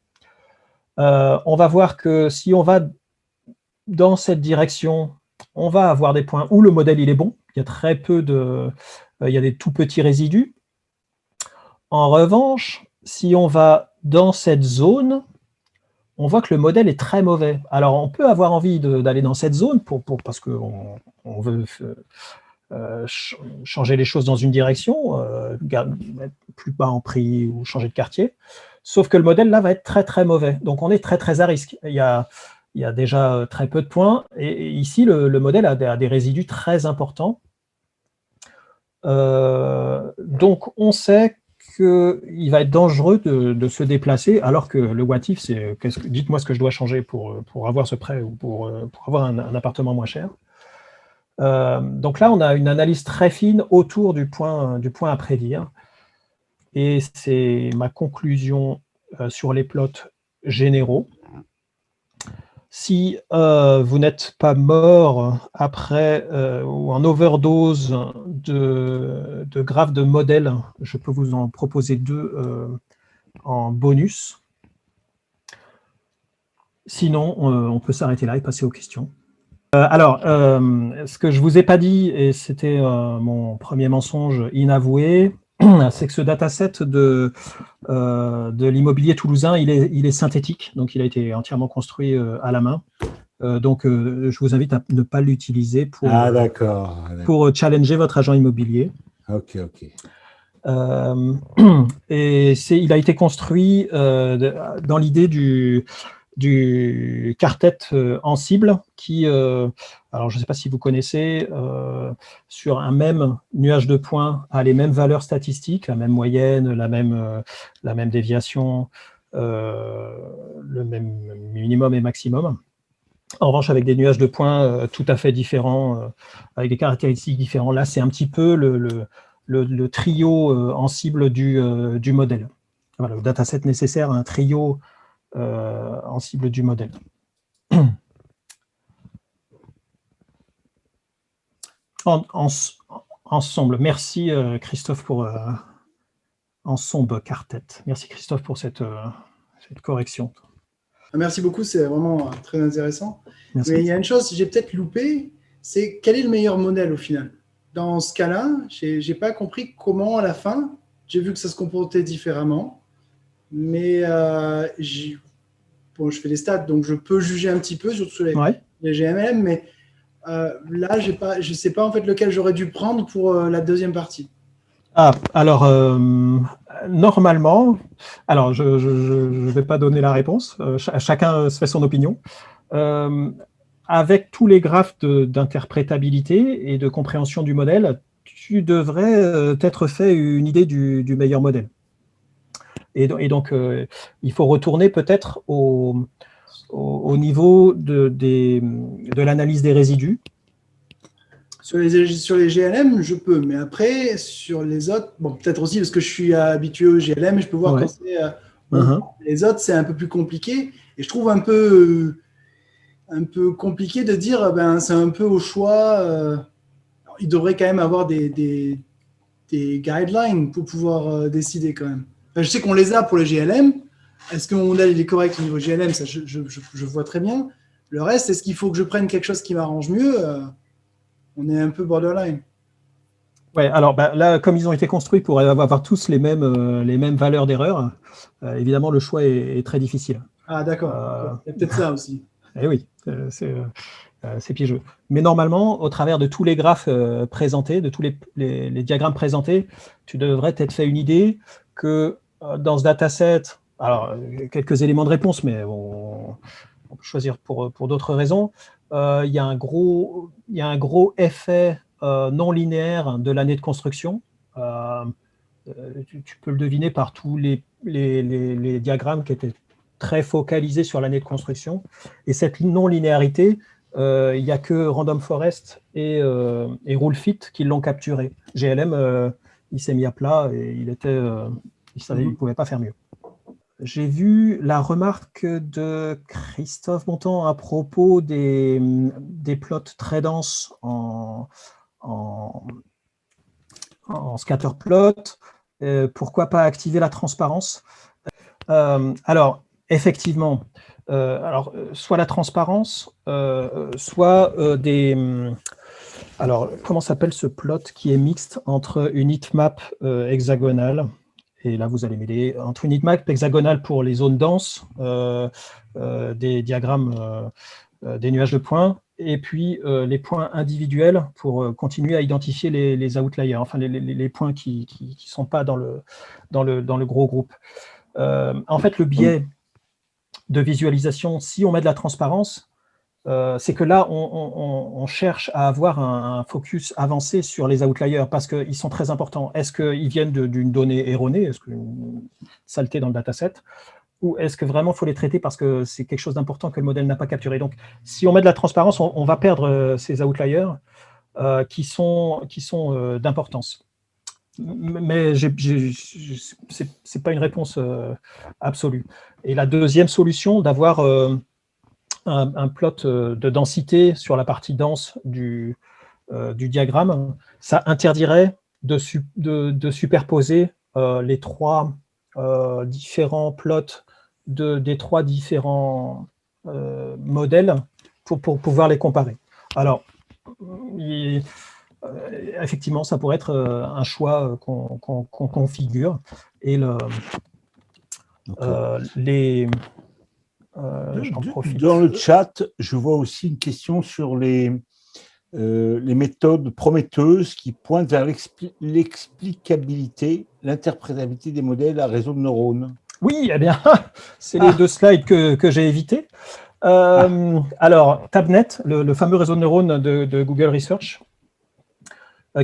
on va voir que si on va dans cette direction, on va avoir des points où le modèle il est bon, il y a très peu de... il y a des tout petits résidus. En revanche, si on va dans cette zone, on voit que le modèle est très mauvais. Alors, on peut avoir envie d'aller dans cette zone parce qu'on veut changer les choses dans une direction, mettre plus bas en prix ou changer de quartier. Sauf que le modèle, là, va être très, très mauvais. Donc, on est très, très à risque. Il y a déjà très peu de points. Et ici, le modèle a des résidus très importants. Donc, on sait qu'il va être dangereux de se déplacer, alors que le what if, c'est dites-moi ce que je dois changer pour avoir ce prêt ou pour avoir un appartement moins cher. Donc là, on a une analyse très fine autour du point à prédire. Et c'est ma conclusion sur les plots généraux. Si vous n'êtes pas mort après ou en overdose de graphes de modèles, je peux vous en proposer 2 en bonus. Sinon, on peut s'arrêter là et passer aux questions. Alors, ce que je ne vous ai pas dit, et c'était mon premier mensonge inavoué, c'est que ce dataset de l'immobilier toulousain, il est synthétique, donc il a été entièrement construit à la main. Donc, je vous invite à ne pas l'utiliser pour challenger votre agent immobilier. Ok. Et il a été construit dans l'idée du quartet en cible qui, alors je ne sais pas si vous connaissez, sur un même nuage de points a les mêmes valeurs statistiques, la même moyenne, la même déviation, le même minimum et maximum. En revanche, avec des nuages de points tout à fait différents, avec des caractéristiques différentes, là c'est un petit peu le trio en cible du modèle. Voilà, le dataset nécessaire à un trio en cible du modèle. Ensemble, merci Christophe pour ensemble quartet. Merci Christophe pour cette correction. Merci beaucoup, c'est vraiment très intéressant. Merci. Mais il y a une chose, j'ai peut-être loupé, c'est quel est le meilleur modèle au final? Dans ce cas-là, j'ai pas compris comment à la fin, j'ai vu que ça se comportait différemment, mais je fais des stats, donc je peux juger un petit peu, surtout sur les GMM, mais là, je sais pas en fait lequel j'aurais dû prendre pour la deuxième partie. Ah, alors, normalement, alors je ne vais pas donner la réponse, chacun se fait son opinion. Avec tous les graphes d'interprétabilité et de compréhension du modèle, tu devrais t'être fait une idée du meilleur modèle. Et donc, il faut retourner peut-être au niveau de l'analyse des résidus. Sur les GLM, je peux, mais après, sur les autres, bon, peut-être aussi parce que je suis habitué au GLM, je peux voir quand c'est... Les autres, c'est un peu plus compliqué, et je trouve un peu compliqué de dire, c'est un peu au choix. Il devrait quand même avoir des guidelines pour pouvoir décider quand même. Enfin, je sais qu'on les a pour les GLM. Est-ce que mon modèle est correct au niveau GLM? Ça, je vois très bien. Le reste, est-ce qu'il faut que je prenne quelque chose qui m'arrange mieux? On est un peu borderline. Ouais, alors là, comme ils ont été construits pour avoir tous les mêmes valeurs d'erreur, évidemment, le choix est très difficile. Ah, d'accord. C'est peut-être ça aussi. Eh oui, c'est piégeux. Mais normalement, au travers de tous les graphes présentés, de tous les diagrammes présentés, tu devrais t'être fait une idée que dans ce dataset, alors quelques éléments de réponse, mais on peut choisir pour d'autres raisons. Il y a un gros effet non linéaire de l'année de construction. Tu peux le deviner par tous les diagrammes qui étaient très focalisés sur l'année de construction. Et cette non-linéarité, il n'y a que Random Forest et Rulefit qui l'ont capturé. GLM, il s'est mis à plat et il savait qu'il ne pouvait pas faire mieux. J'ai vu la remarque de Christophe Bontemps à propos des plots très denses en scatter plot. Pourquoi pas activer la transparence? Alors, effectivement, soit la transparence, soit alors, comment s'appelle ce plot qui est mixte entre une heatmap hexagonale, et là vous allez m'aider, entre une heatmap hexagonale pour les zones denses, des diagrammes des nuages de points, et puis les points individuels pour continuer à identifier les outliers, enfin les points qui ne sont pas dans le gros groupe. En fait, le biais de visualisation, si on met de la transparence, c'est que là, on cherche à avoir un focus avancé sur les outliers parce qu'ils sont très importants. Est-ce qu'ils viennent d'une donnée erronée, est-ce qu'une saleté dans le dataset, ou est-ce que vraiment il faut les traiter parce que c'est quelque chose d'important que le modèle n'a pas capturé? Donc, si on met de la transparence, on va perdre ces outliers qui sont d'importance. Mais ce n'est pas une réponse absolue. Et la deuxième solution, d'avoir un plot de densité sur la partie dense du diagramme, ça interdirait de superposer les trois différents plots des trois différents modèles pour pouvoir les comparer. Alors, effectivement, ça pourrait être un choix qu'on configure. Et j'en profite. Dans le chat, je vois aussi une question sur les méthodes prometteuses qui pointent vers l'explicabilité, l'interprétabilité des modèles à réseau de neurones. Oui, eh bien, c'est les deux slides que j'ai évités. Alors, TabNet, le fameux réseau de neurones de Google Research,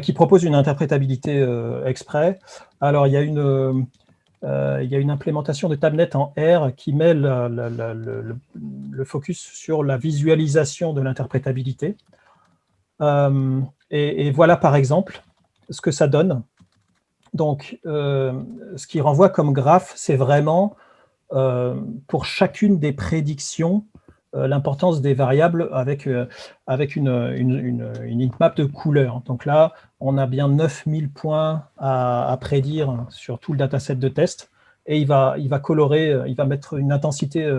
qui propose une interprétabilité exprès. Alors, il y a une implémentation de TabNet en R qui met le focus sur la visualisation de l'interprétabilité. Et voilà, par exemple, ce que ça donne. Donc, ce qui renvoie comme graphe, c'est vraiment, pour chacune des prédictions, l'importance des variables avec une heatmap de couleur. Donc là, on a bien 9000 points à prédire sur tout le dataset de test, et il va colorer, il va mettre une intensité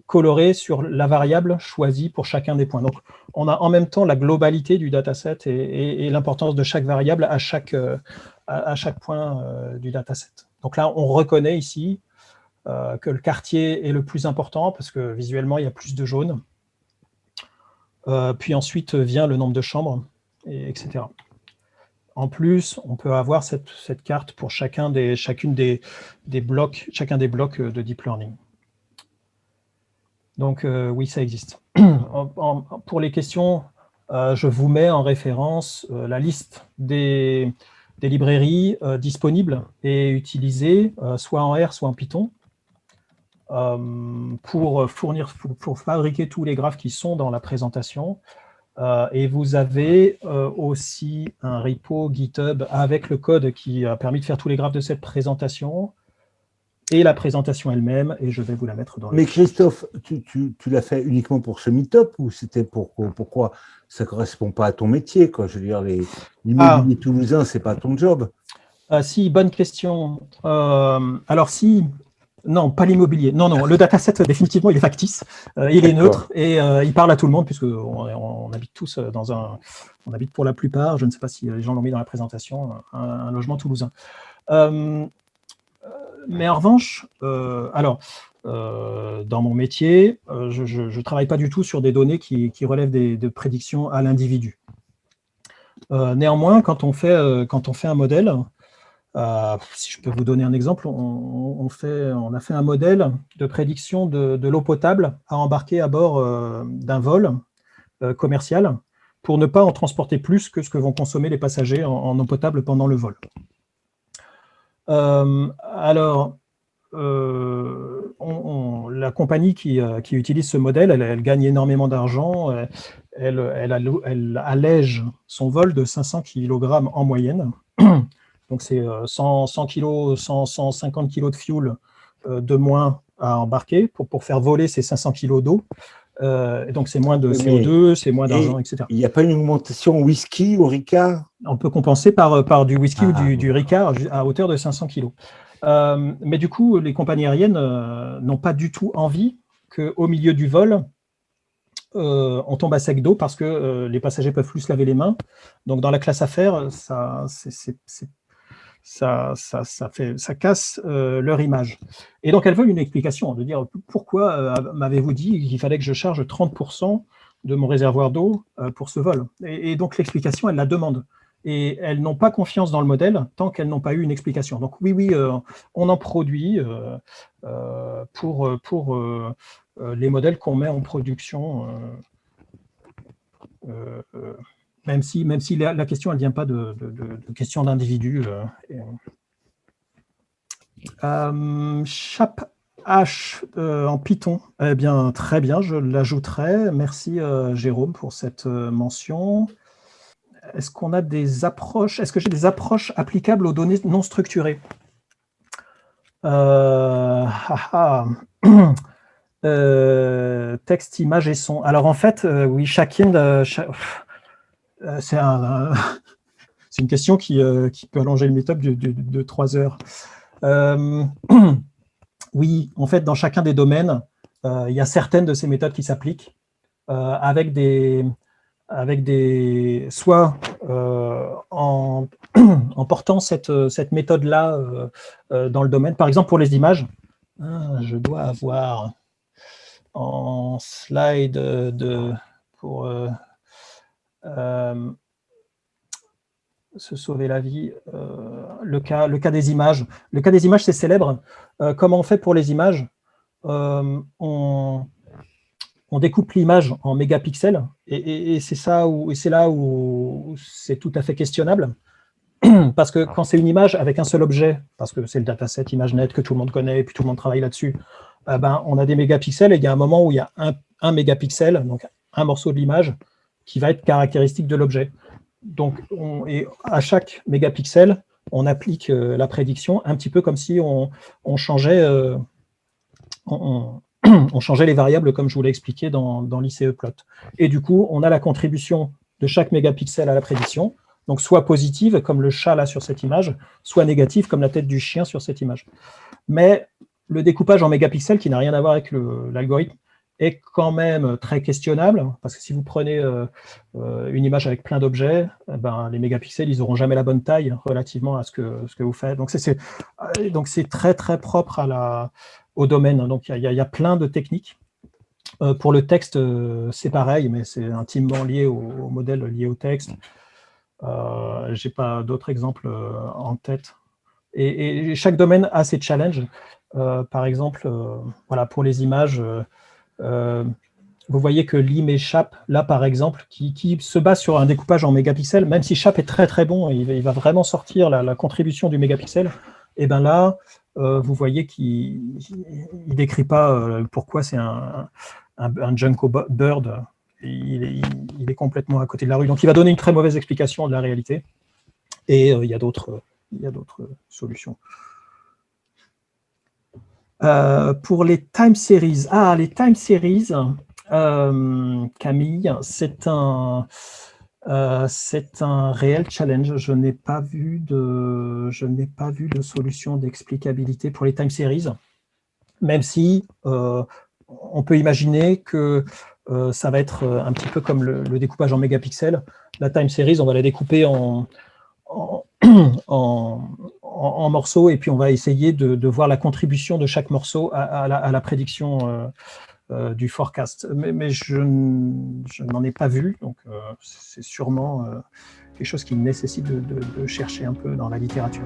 colorée sur la variable choisie pour chacun des points. Donc, on a en même temps la globalité du dataset et l'importance de chaque variable à chaque point du dataset. Donc là, on reconnaît ici que le quartier est le plus important parce que visuellement, il y a plus de jaune. Puis ensuite vient le nombre de chambres, etc. En plus, on peut avoir cette carte pour chacun des blocs de deep learning. Donc oui, ça existe. Pour les questions, je vous mets en référence la liste des librairies disponibles et utilisées, soit en R, soit en Python, pour fabriquer tous les graphes qui sont dans la présentation. Et vous avez aussi un repo GitHub avec le code qui a permis de faire tous les graphes de cette présentation et la présentation elle-même, et je vais vous la mettre dans le... Mais Christophe, tu l'as fait uniquement pour ce meet-up ou c'était pourquoi ça ne correspond pas à ton métier, quoi? Je veux dire, l'immobilier toulousain, ce n'est pas ton job. Si, bonne question. Alors si... Non, pas l'immobilier. Non, le dataset, définitivement, il est factice. Il est neutre et il parle à tout le monde puisque on habite tous on habite pour la plupart, je ne sais pas si les gens l'ont mis dans la présentation, un logement toulousain. Mais en revanche, dans mon métier, je ne travaille pas du tout sur des données qui relèvent de prédictions à l'individu. Néanmoins, quand on fait un modèle, Si je peux vous donner un exemple, on a fait un modèle de prédiction de l'eau potable à embarquer à bord d'un vol commercial pour ne pas en transporter plus que ce que vont consommer les passagers en eau potable pendant le vol. La compagnie qui utilise ce modèle, elle gagne énormément d'argent, elle allège son vol de 500 kg en moyenne. Donc c'est 100 kg, 150 kg de fuel de moins à embarquer pour faire voler ces 500 kg d'eau. Donc c'est moins de CO2, c'est moins d'argent, etc. Il n'y a pas une augmentation au whisky, au Ricard? On peut compenser par du whisky ou du Ricard à hauteur de 500 kg. Mais du coup, les compagnies aériennes n'ont pas du tout envie qu'au milieu du vol, on tombe à sec d'eau parce que les passagers peuvent plus se laver les mains. Donc dans la classe affaires, ça casse leur image. Et donc elles veulent une explication, de dire pourquoi m'avez-vous dit qu'il fallait que je charge 30% de mon réservoir d'eau pour ce vol. Et donc l'explication, elles la demandent. Et elles n'ont pas confiance dans le modèle tant qu'elles n'ont pas eu une explication. Donc oui, on en produit pour les modèles qu'on met en production, même si la question, elle ne vient pas de question d'individu. Chap H en Python, eh bien, très bien, je l'ajouterai. Merci Jérôme pour cette mention. Est-ce qu'on a des approches? Est-ce que j'ai des approches applicables aux données non structurées? Texte, image et son. Alors en fait, oui, chacune. C'est une question qui peut allonger le meet-up de 3 heures. Oui, en fait, dans chacun des domaines, il y a certaines de ces méthodes qui s'appliquent avec soit en portant cette méthode-là dans le domaine. Par exemple, pour les images, je dois avoir en slide pour se sauver la vie, le cas des images. Le cas des images, c'est célèbre. Comment on fait pour les images? On découpe l'image en mégapixels et c'est là où c'est tout à fait questionnable. Parce que quand c'est une image avec un seul objet, parce que c'est le dataset ImageNet que tout le monde connaît et puis tout le monde travaille là-dessus, on a des mégapixels et il y a un moment où il y a un mégapixel, donc un morceau de l'image, qui va être caractéristique de l'objet. Donc, à chaque mégapixel, on applique la prédiction un petit peu comme si on changeait, on changeait les variables comme je vous l'ai expliqué dans l'ICE-Plot. Et du coup, on a la contribution de chaque mégapixel à la prédiction, donc soit positive comme le chat là sur cette image, soit négative comme la tête du chien sur cette image. Mais le découpage en mégapixels, qui n'a rien à voir avec l'algorithme, est quand même très questionnable, parce que si vous prenez une image avec plein d'objets, les mégapixels, ils n'auront jamais la bonne taille relativement à ce que vous faites. Donc c'est très très propre au domaine. Donc il y a plein de techniques. Pour le texte, c'est pareil, mais c'est intimement lié au modèle lié au texte. Je n'ai pas d'autres exemples en tête. Et chaque domaine a ses challenges. Par exemple, voilà, pour les images, vous voyez que Lim et Chap, là par exemple, qui se base sur un découpage en mégapixels, même si Chap est très très bon, il va vraiment sortir la contribution du mégapixel, et bien là, vous voyez qu'il ne décrit pas pourquoi c'est un Junco Bird. Il est complètement à côté de la rue. Donc il va donner une très mauvaise explication de la réalité. Et il y a d'autres solutions. Pour les time series, les time series, Camille, c'est un réel challenge. Je n'ai pas vu de solution d'explicabilité pour les time series, même si on peut imaginer que ça va être un petit peu comme le découpage en mégapixels. La time series, on va la découper en morceaux et puis on va essayer de voir la contribution de chaque morceau à la prédiction du forecast. Mais je n'en ai pas vu, donc c'est sûrement quelque chose qui nécessite de chercher un peu dans la littérature.